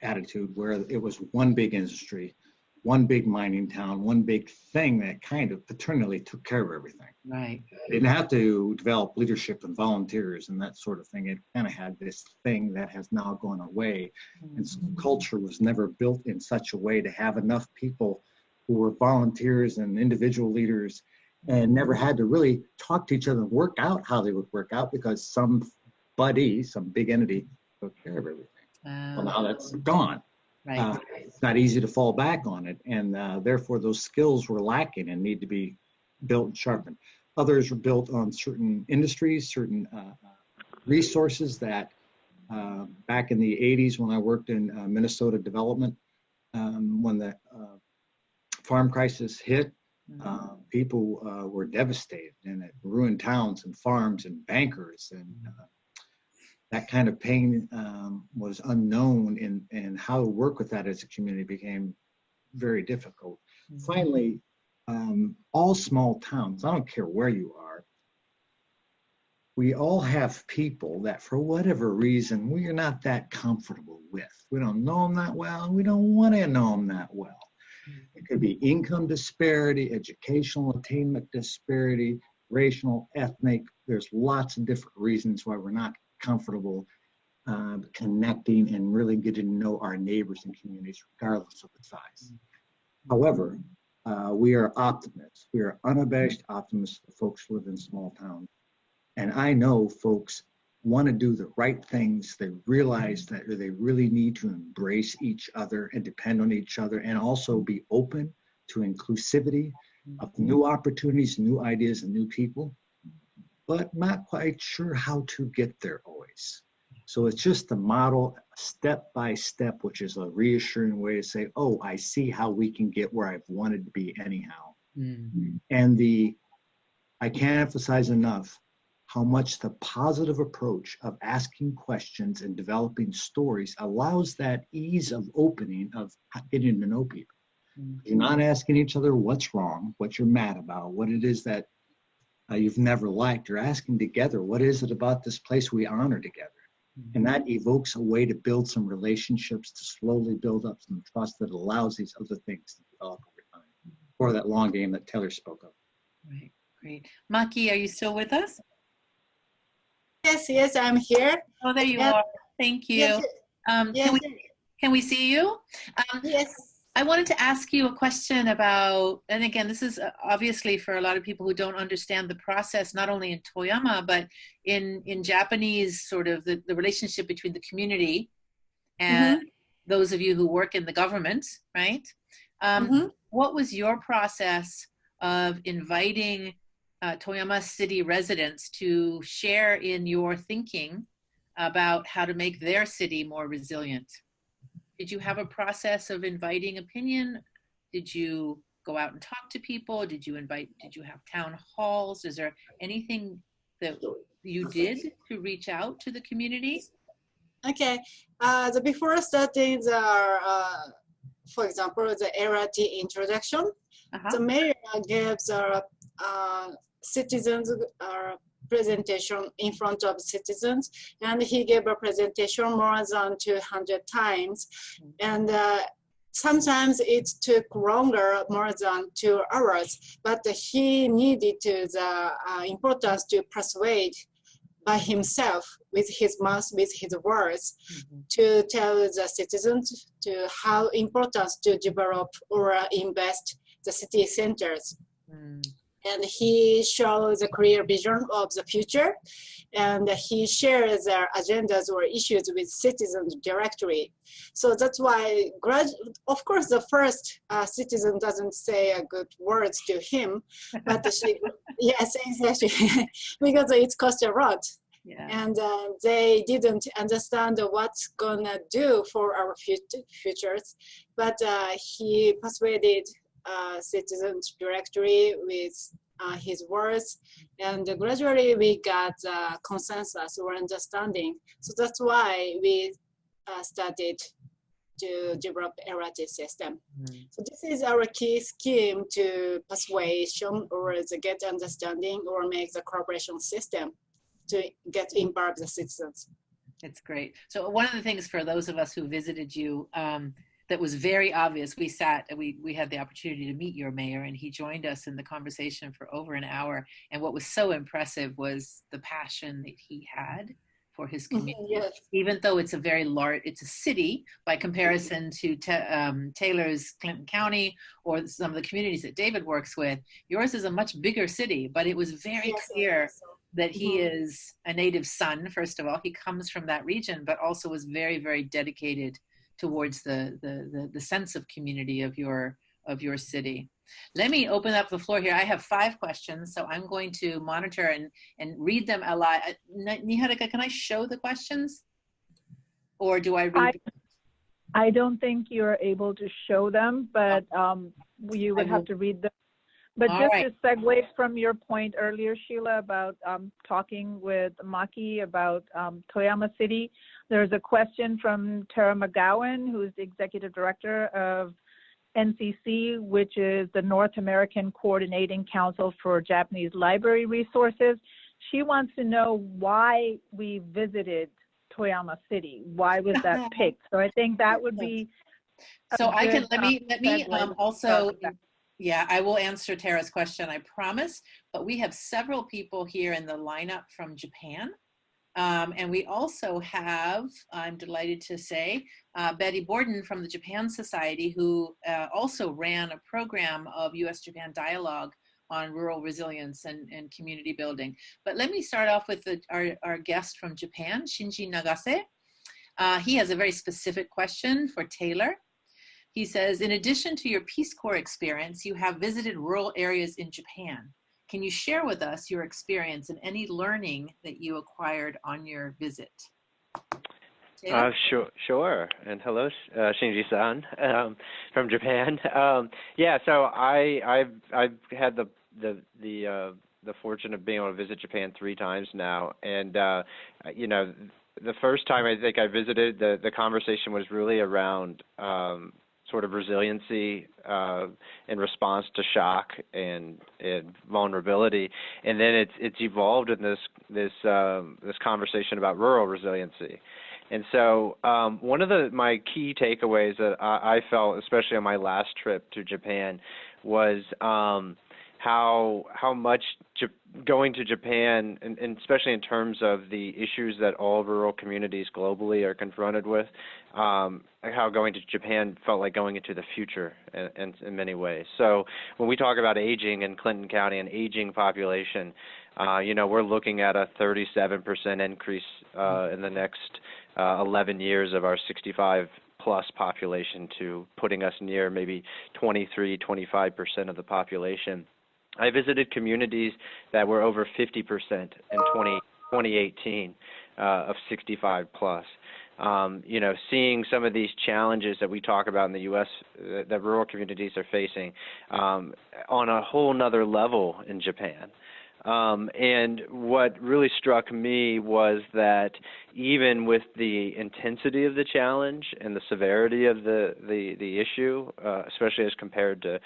attitude, where it was one big industry, one big mining town, one big thing that kind of paternally took care of everything. Right. They didn't have to develop leadership and volunteers and that sort of thing. It kind of had this thing that has now gone away. And so culture was never built in such a way to have enough people who were volunteers and individual leaders, and never had to really talk to each other and work out how they would work out, because somebody, some big entity, took care of everything. Well, now that's gone. Right. It's not easy to fall back on it, and therefore those skills were lacking and need to be built and sharpened. Others were built on certain industries, certain resources that back in the 80s when I worked in Minnesota development, when the farm crisis hit, people were devastated, and it ruined towns and farms and bankers, and that kind of pain was unknown, and how to work with that as a community became very difficult. Finally, all small towns, I don't care where you are, we all have people that for whatever reason we are not that comfortable with. We don't know them that well, and we don't want to know them that well. It could be income disparity, educational attainment disparity, racial, ethnic. There's lots of different reasons why we're not comfortable connecting and really getting to know our neighbors and communities, regardless of the size. However, we are optimists. We are unabashed optimists for folks who live in small towns. And I know folks want to do the right things. They realize that they really need to embrace each other and depend on each other, and also be open to inclusivity of new opportunities, new ideas, and new people, but not quite sure how to get there always. So it's just the model step by step, which is a reassuring way to say, oh, I see how we can get where I've wanted to be anyhow. And I can't emphasize enough how much the positive approach of asking questions and developing stories allows that ease of opening, of getting to know people. You're not asking each other what's wrong, what you're mad about, what it is that you've never liked. You're asking together, what is it about this place we honor together? And that evokes a way to build some relationships, to slowly build up some trust that allows these other things to develop over time, or that long game that Taylor spoke of. Right, great. Maki, are you still with us? Yes, I'm here. Oh, there you Yes. are. Thank you. Yes. Can we see you? Yes. I wanted to ask you a question about, and again, this is obviously for a lot of people who don't understand the process, not only in Toyama, but in Japanese, sort of the relationship between the community and those of you who work in the government, right? What was your process of inviting Toyama City residents to share in your thinking about how to make their city more resilient? Did you have a process of inviting opinion? Did you go out and talk to people? Did you have town halls? Is there anything that you did to reach out to the community? Okay. Before starting for example, the LRT introduction, the mayor gives citizens presentation in front of citizens, and he gave a presentation more than 200 times, and sometimes it took longer, more than 2 hours, but he needed the importance to persuade by himself with his mouth, with his words, to tell the citizens to how important to develop or invest the city centers. And he shows a clear vision of the future, and he shares their agendas or issues with citizens directly. So that's why, of course, the first citizen doesn't say a good words to him, but yes, exactly, because it costs a lot. Yeah. And they didn't understand what's gonna do for our futures, but he persuaded citizens directly with his words, and gradually we got consensus or understanding. So that's why we started to develop errative system. So this is our key scheme to persuasion or the get understanding or make the collaboration system to get involve the citizens. It's great. So one of the things for those of us who visited you that was very obvious, we had the opportunity to meet your mayor, and he joined us in the conversation for over an hour. And what was so impressive was the passion that he had for his community. Yes. Even though it's a very large, it's a city by comparison to Taylor's Clinton County or some of the communities that David works with. Yours is a much bigger city, but it was very clear that he is a native son. First of all, he comes from that region, but also was very, very dedicated towards the sense of community of your city. Let me open up the floor here. I have 5 questions, so I'm going to monitor and read them aloud. Niharika, can I show the questions? Or do I read? I don't think you're able to show them, but you would have to read them. But just to segue from your point earlier, Sheila, about talking with Maki about Toyama City, there's a question from Tara McGowan, who's the executive director of NCC, which is the North American Coordinating Council for Japanese Library Resources. She wants to know why we visited Toyama City. Why was that picked? So I think that would be. So I can let me also. Yeah, I will answer Tara's question, I promise. But we have several people here in the lineup from Japan. And we also have, I'm delighted to say, Betty Borden from the Japan Society, who also ran a program of U.S.-Japan dialogue on rural resilience and community building. But let me start off with our guest from Japan, Shinji Nagase. He has a very specific question for Taylor. He says, in addition to your Peace Corps experience, you have visited rural areas in Japan. Can you share with us your experience and any learning that you acquired on your visit? Sure. And hello, Shinji-san, from Japan. Yeah, so I've had the fortune of being able to visit Japan 3 times now, and you know, the first time I think I visited, the conversation was really around sort of resiliency in response to shock and vulnerability, and then it's evolved in this conversation about rural resiliency. And so one of my key takeaways that I felt, especially on my last trip to Japan, was how much going to Japan, and especially in terms of the issues that all rural communities globally are confronted with, how going to Japan felt like going into the future in many ways. So when we talk about aging in Clinton County, an aging population, you know, we're looking at a 37% increase in the next 11 years of our 65 plus population, to putting us near maybe 23-25% of the population. I visited communities that were over 50% in 2018 of 65 plus. You know, seeing some of these challenges that we talk about in the U.S. that rural communities are facing on a whole nother level in Japan. And what really struck me was that even with the intensity of the challenge and the severity of the issue, especially as compared to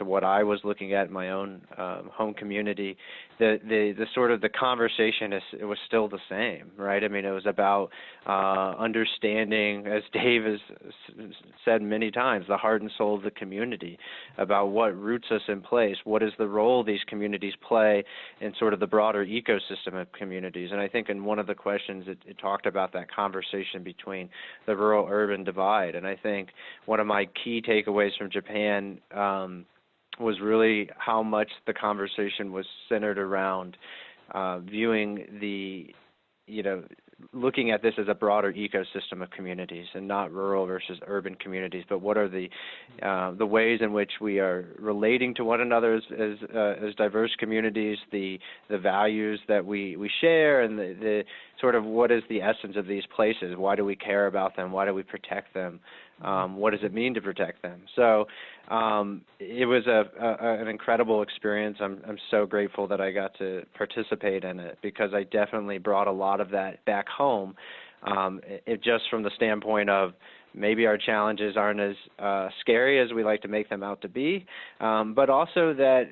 what I was looking at in my own home community, the sort of the conversation it was still the same, right? I mean, it was about understanding, as Dave has said many times, the heart and soul of the community, about what roots us in place, what is the role these communities play in sort of the broader ecosystem of communities. And I think in one of the questions it talked about that conversation between the rural-urban divide. And I think one of my key takeaways from Japan was really how much the conversation was centered around viewing looking at this as a broader ecosystem of communities and not rural versus urban communities, but what are the ways in which we are relating to one another as diverse communities, the values that we share, and the sort of what is the essence of these places? Why do we care about them? Why do we protect them? What does it mean to protect them? So It was an incredible experience. I'm so grateful that I got to participate in it, because I definitely brought a lot of that back home. It just from the standpoint of maybe our challenges aren't as scary as we like to make them out to be, but also that,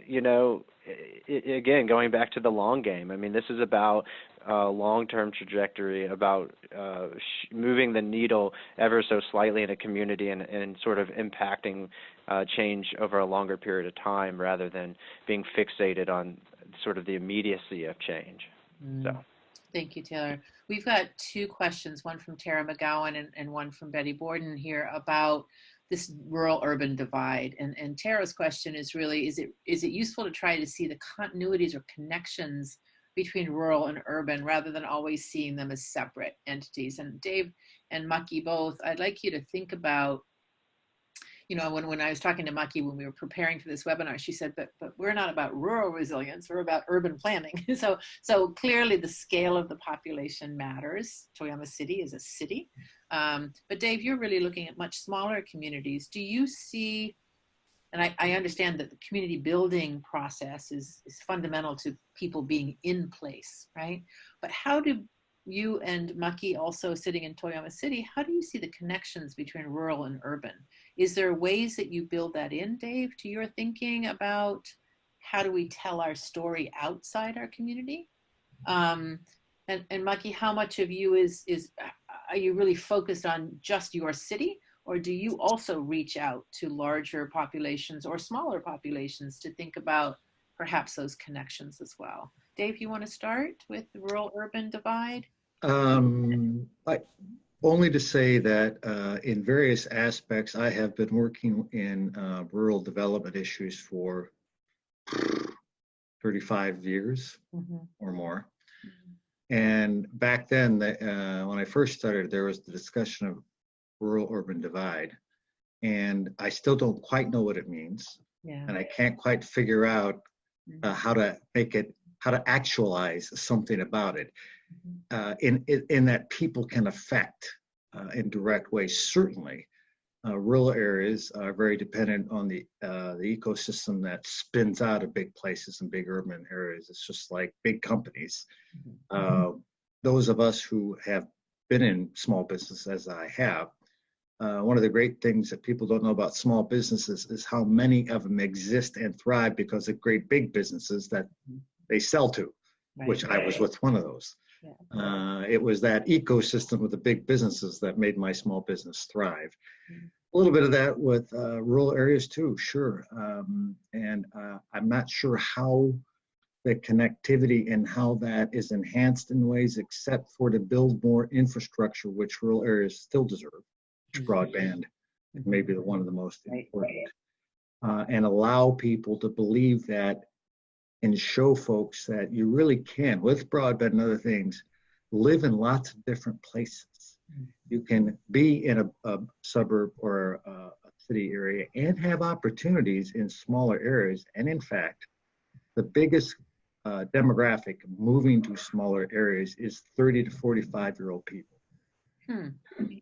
again, going back to the long game, I mean, this is about long-term trajectory, about moving the needle ever so slightly in a community and sort of impacting change over a longer period of time, rather than being fixated on sort of the immediacy of change. So. Thank you, Taylor. We've got two questions, one from Tara McGowan and one from Betty Borden here about this rural-urban divide. And Tara's question is really, is it useful to try to see the continuities or connections between rural and urban, rather than always seeing them as separate entities? And Dave and Maki both, I'd like you to think about, when I was talking to Maki when we were preparing for this webinar, she said, but we're not about rural resilience, we're about urban planning. So clearly the scale of the population matters. Toyama City is a city. But Dave, you're really looking at much smaller communities. Do you see, and I understand that the community building process is fundamental to people being in place, right? But how do you and Maki, also sitting in Toyama City, how do you see the connections between rural and urban? Is there ways that you build that in, Dave, to your thinking about how do we tell our story outside our community? And Maki, how much of you are you really focused on just your city, or do you also reach out to larger populations or smaller populations to think about perhaps those connections as well? Dave, you want to start with the rural-urban divide? Only to say that in various aspects, I have been working in rural development issues for 35 years or more. And back then, when I first started, there was the discussion of rural-urban divide. And I still don't quite know what it means. Yeah. And I can't quite figure out how to actualize something about it. In that people can affect in direct ways. Certainly, rural areas are very dependent on the ecosystem that spins out of big places and big urban areas. It's just like big companies. Those of us who have been in small business, as I have, one of the great things that people don't know about small businesses is how many of them exist and thrive because of great big businesses that they sell to, which I was with one of those. Yeah. It was that ecosystem with the big businesses that made my small business thrive. A little bit of that with rural areas too, sure. And I'm not sure how the connectivity and how that is enhanced in ways except for to build more infrastructure, which rural areas still deserve, which broadband may be one of the most important. And allow people to believe that and show folks that you really can, with broadband and other things, live in lots of different places. You can be in a suburb or a city area and have opportunities in smaller areas. And in fact, the biggest demographic moving to smaller areas is 30 to 45-year-old people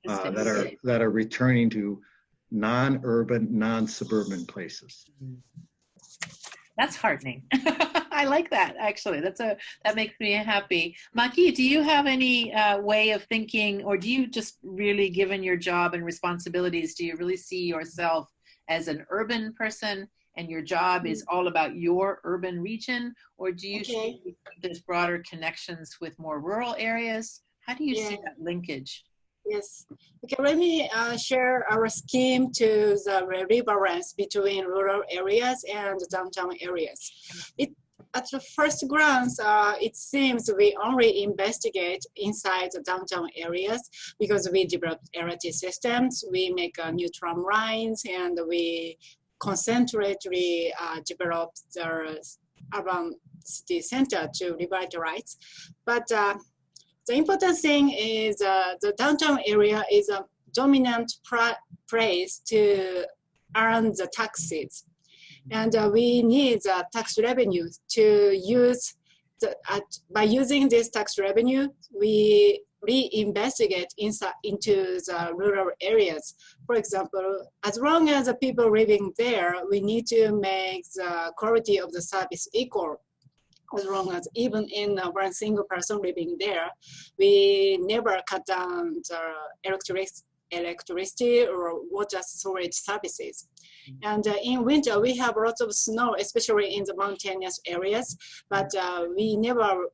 that are returning to non-urban, non-suburban places. That's heartening. I like that, actually. That makes me happy. Maki, do you have any way of thinking, or do you just really, given your job and responsibilities, do you really see yourself as an urban person and your job is all about your urban region? Or do you see there's broader connections with more rural areas? How do you see that linkage? Yes. Okay, let me share our scheme to the rebalance between rural areas and downtown areas. At the first glance, it seems we only investigate inside the downtown areas because we developed LRT systems, we make new tram lines, and we concentratedly develop the urban city center to revitalize. But the important thing is the downtown area is a dominant place to earn the taxes. And we need the tax revenue to use, by using this tax revenue, we reinvestigate into the rural areas. For example, as long as the people living there, we need to make the quality of the service equal. As long as even in one single person living there, we never cut down the electricity or water storage services. And in winter, we have lots of snow, especially in the mountainous areas, but we never,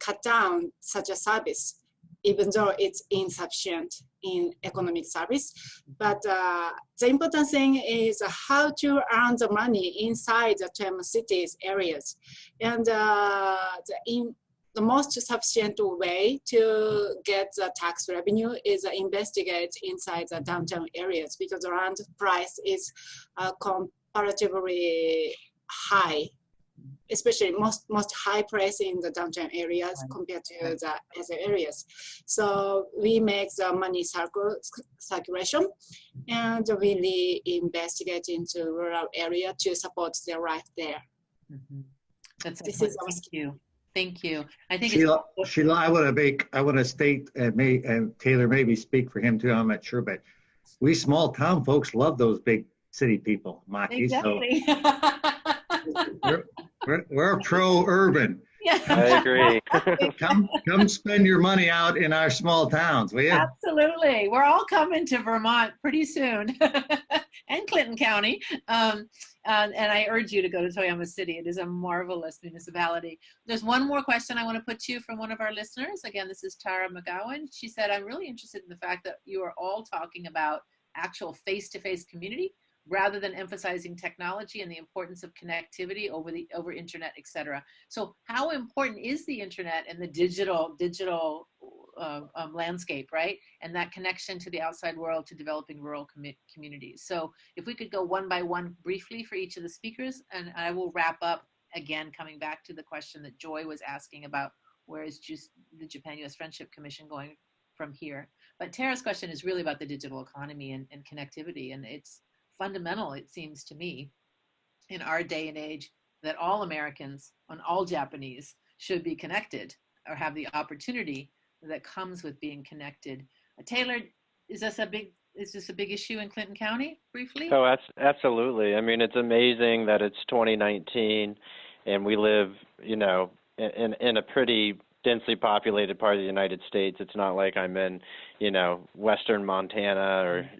cut down such a service, even though it's insufficient in economic service. But the important thing is how to earn the money inside the Twin Cities areas. And the most sufficient way to get the tax revenue is investigate inside the downtown areas, because the land price is comparatively high, especially most high price in the downtown areas compared to the other areas. So we make the money circulation, and really investigate into rural area to support their life there. That's excellent. Thank you. Thank you. I think Sheila, I want to state, and Taylor maybe speak for him too, I'm not sure, but we small town folks love those big city people, Maki. Exactly. So we're pro-urban. Yeah. I agree. Come spend your money out in our small towns, will you? Absolutely. We're all coming to Vermont pretty soon, and Clinton County. And I urge you to go to Toyama City. It is a marvelous municipality. There's one more question I want to put to you from one of our listeners. Again, this is Tara McGowan. She said, I'm really interested in the fact that you are all talking about actual face-to-face community rather than emphasizing technology and the importance of connectivity over internet, et cetera. So how important is the internet and the digital landscape, right? And that connection to the outside world, to developing rural communities. So if we could go one by one briefly for each of the speakers, and I will wrap up again, coming back to the question that Joy was asking about where is the Japan-U.S. Friendship Commission going from here. But Tara's question is really about the digital economy and connectivity, and it's fundamental, it seems to me, in our day and age, that all Americans and all Japanese should be connected or have the opportunity that comes with being connected. Taylor, is this a big issue in Clinton County, briefly? Oh, absolutely. I mean, it's amazing that it's 2019 and we live, in a pretty densely populated part of the United States. It's not like I'm in, western Montana or,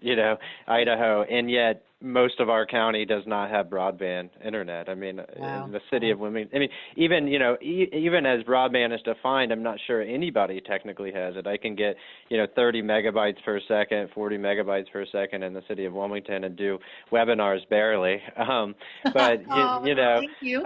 Idaho, and yet most of our county does not have broadband internet. I mean, wow. In the city of Wilmington, I mean, even as broadband is defined, I'm not sure anybody technically has it. I can get, 30 megabytes per second, 40 megabytes per second in the city of Wilmington and do webinars barely. But thank you.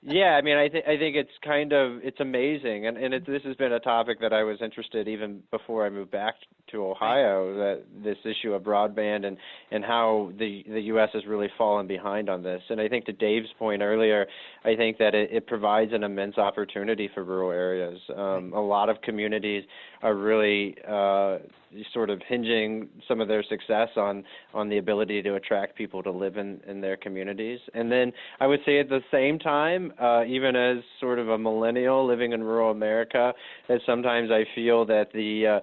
yeah, I mean, I think it's amazing, and this has been a topic that I was interested even before I moved back to Ohio, that this issue of broadband and how the U.S. has really fallen behind on this. And I think to Dave's point earlier, I think that it provides an immense opportunity for rural areas. A lot of communities are really sort of hinging some of their success on the ability to attract people to live in their communities. And then I would say at the same time, even as sort of a millennial living in rural America, that sometimes I feel that the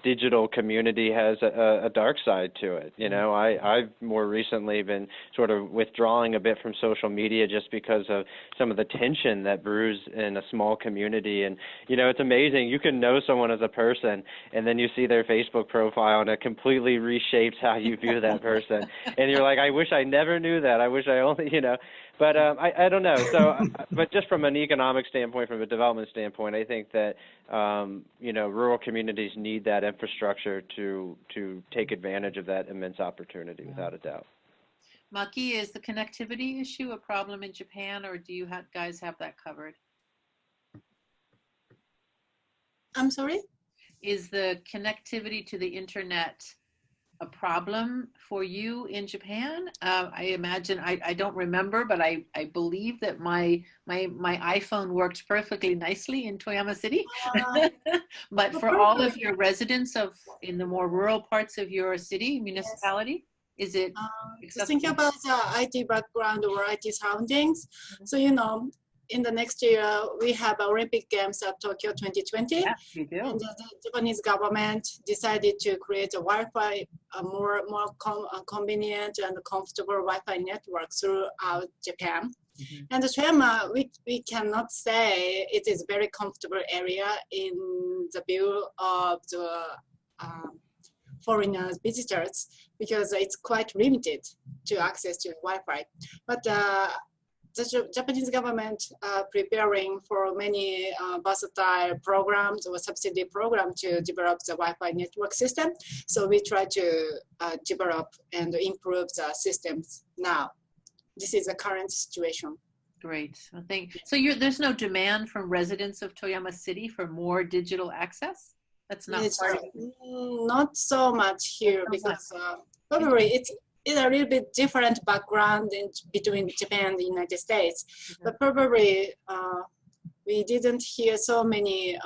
digital community has a dark side to it. I've more recently been sort of withdrawing a bit from social media just because of some of the tension that brews in a small community. And, it's amazing. You can know someone as a person, and then you see their Facebook profile, and it completely reshapes how you view that person. And you're like, I wish I never knew that. I wish I only, But I don't know. So, but just from an economic standpoint, from a development standpoint, I think that rural communities need that infrastructure to take advantage of that immense opportunity, without a doubt. Maki, is the connectivity issue a problem in Japan, or do you guys have that covered? I'm sorry? Is the connectivity to the internet a problem for you in Japan? I imagine, I don't remember, but I believe that my iPhone worked perfectly nicely in Toyama City. But for all of your residents in the more rural parts of your city, municipality, is it Thinking about the IT background or IT surroundings, so in the next year, we have Olympic Games at Tokyo 2020. Yeah, we do. And the Japanese government decided to create a Wi-Fi, a more convenient and comfortable Wi-Fi network throughout Japan. Mm-hmm. And the Toyama, we cannot say it is a very comfortable area in the view of the foreigners, visitors, because it's quite limited to access to Wi-Fi. But the Japanese government preparing for many versatile programs or subsidy program to develop the Wi-Fi network system. So we try to develop and improve the systems now. This is the current situation. Great. Well, so there's no demand from residents of Toyama City for more digital access? That's not part of it. Not so much here because probably it's a little bit different background between Japan and the United States. Mm-hmm. But probably we didn't hear so many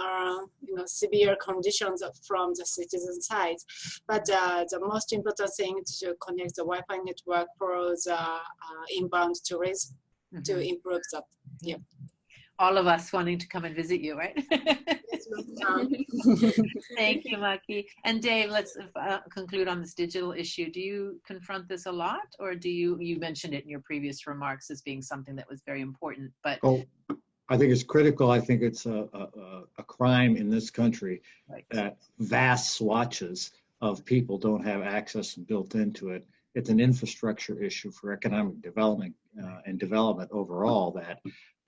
severe conditions from the citizen side. But the most important thing is to connect the Wi-Fi network for the inbound tourism to improve that. Yeah. All of us wanting to come and visit you, right? Thank you, Maki. And Dave, let's conclude on this digital issue. Do you confront this a lot, or do you mentioned it in your previous remarks as being something that was very important, but I think it's critical. I think it's a crime in this country that vast swatches of people don't have access built into it. It's an infrastructure issue for economic development and development overall that,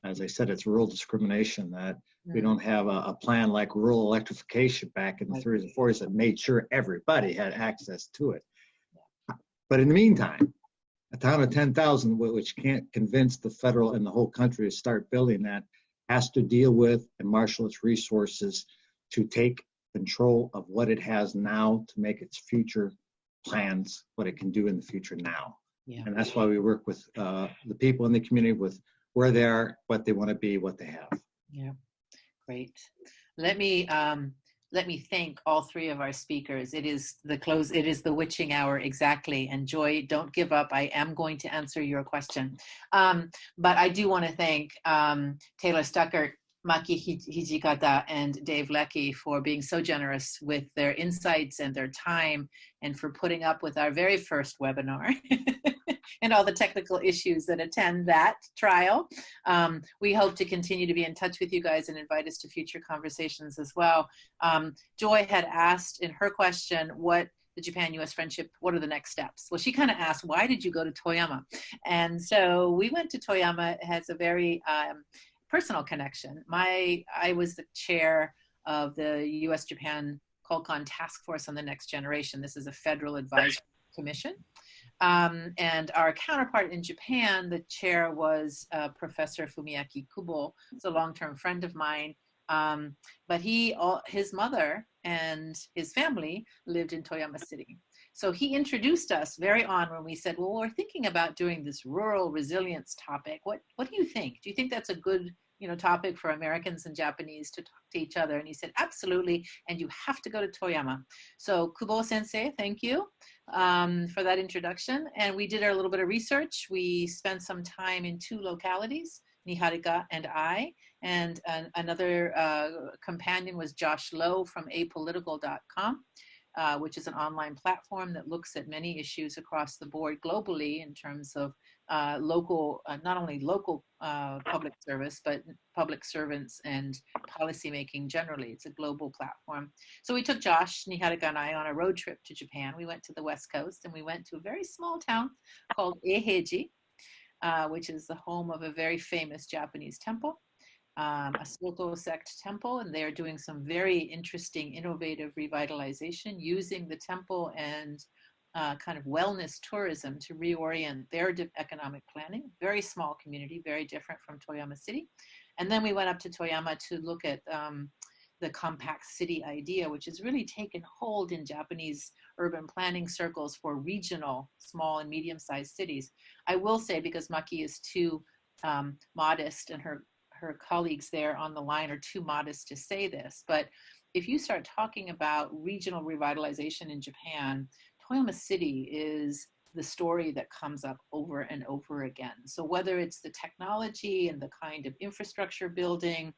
as I said, it's rural discrimination that we don't have a plan like rural electrification back in the 30s and 40s that made sure everybody had access to it. But in the meantime, a town of 10,000, which can't convince the federal and the whole country to start building that, has to deal with and marshal its resources to take control of what it has now to make its future plans, what it can do in the future now. Yeah. And that's why we work with the people in the community with where they are, what they want to be, what they have. Yeah, great. Let me thank all three of our speakers. It is the witching hour exactly. And Joy, don't give up. I am going to answer your question. But I do want to thank Taylor Stuckert, Maki Hijikata, and Dave Leckie for being so generous with their insights and their time, and for putting up with our very first webinar and all the technical issues that attend that trial. We hope to continue to be in touch with you guys and invite us to future conversations as well. Joy had asked in her question, what the Japan-U.S. friendship, what are the next steps? Well, she kind of asked, why did you go to Toyama? And so we went to Toyama. It has a very personal connection. I was the chair of the U.S.-Japan Colcon Task Force on the Next Generation. This is a federal advisory commission. And our counterpart in Japan, the chair was Professor Fumiaki Kubo. He's a long-term friend of mine. But his mother and his family lived in Toyama City. So he introduced us very on when we said, well, we're thinking about doing this rural resilience topic. What do you think? Do you think that's a good topic for Americans and Japanese to talk to each other? And he said, absolutely, and you have to go to Toyama. So Kubo Sensei, thank you for that introduction. And we did our little bit of research. We spent some time in 2 localities, Niharika and I, and another companion was Josh Lowe from apolitical.com, which is an online platform that looks at many issues across the board globally in terms of local, not only local public service, but public servants and policymaking generally. It's a global platform. So we took Josh, Niharika, and I on a road trip to Japan. We went to the West Coast, and we went to a very small town called Eiheiji, which is the home of a very famous Japanese temple, a Soto sect temple, and they're doing some very interesting, innovative revitalization using the temple and kind of wellness tourism to reorient their economic planning. Very small community, very different from Toyama City. And then we went up to Toyama to look at the compact city idea, which has really taken hold in Japanese urban planning circles for regional, small and medium-sized cities. I will say, because Maki is too modest and her colleagues there on the line are too modest to say this, but if you start talking about regional revitalization in Japan, Toyama City is the story that comes up over and over again. So whether it's the technology and the kind of infrastructure building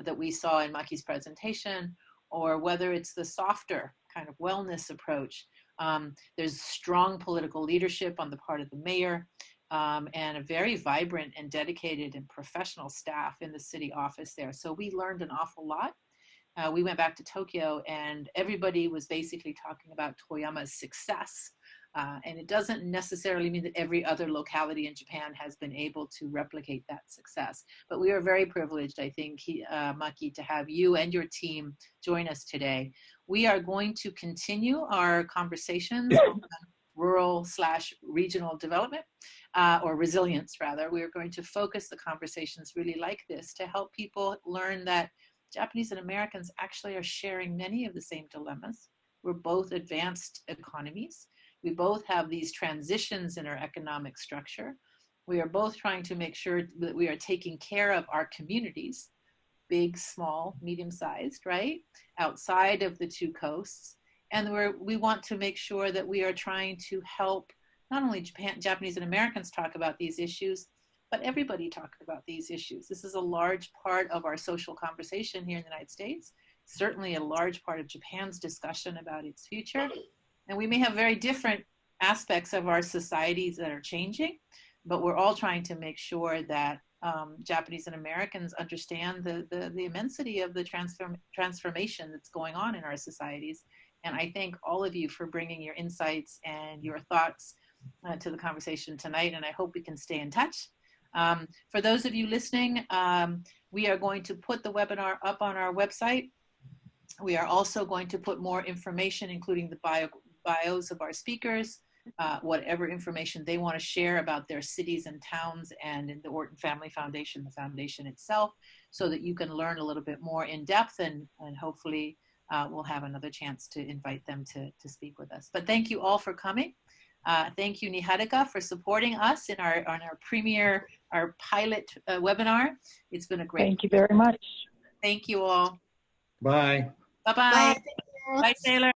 that we saw in Maki's presentation, or whether it's the softer kind of wellness approach, there's strong political leadership on the part of the mayor, and a very vibrant and dedicated and professional staff in the city office there. So we learned an awful lot. We went back to Tokyo and everybody was basically talking about Toyama's success. And it doesn't necessarily mean that every other locality in Japan has been able to replicate that success. But we are very privileged, I think, Maki, to have you and your team join us today. We are going to continue our conversations on rural/regional development, or resilience rather. We are going to focus the conversations really like this to help people learn that Japanese and Americans actually are sharing many of the same dilemmas. We're both advanced economies. We both have these transitions in our economic structure. We are both trying to make sure that we are taking care of our communities, big, small, medium-sized, right? Outside of the two coasts. And we want to make sure that we are trying to help not only Japanese and Americans talk about these issues, but everybody talk about these issues. This is a large part of our social conversation here in the United States, certainly a large part of Japan's discussion about its future. And we may have very different aspects of our societies that are changing, but we're all trying to make sure that Japanese and Americans understand the immensity of the transformation that's going on in our societies. And I thank all of you for bringing your insights and your thoughts to the conversation tonight, and I hope we can stay in touch. For those of you listening, we are going to put the webinar up on our website. We are also going to put more information, including the bios of our speakers, whatever information they want to share about their cities and towns, and in the Orton Family Foundation, the foundation itself, so that you can learn a little bit more in depth, and hopefully we'll have another chance to invite them to speak with us. But thank you all for coming. Thank you, Niharika, for supporting us in our premier, our pilot webinar. It's been a great. Thank you very much. Thank you all. Bye. Bye-bye. Bye. Bye, Taylor.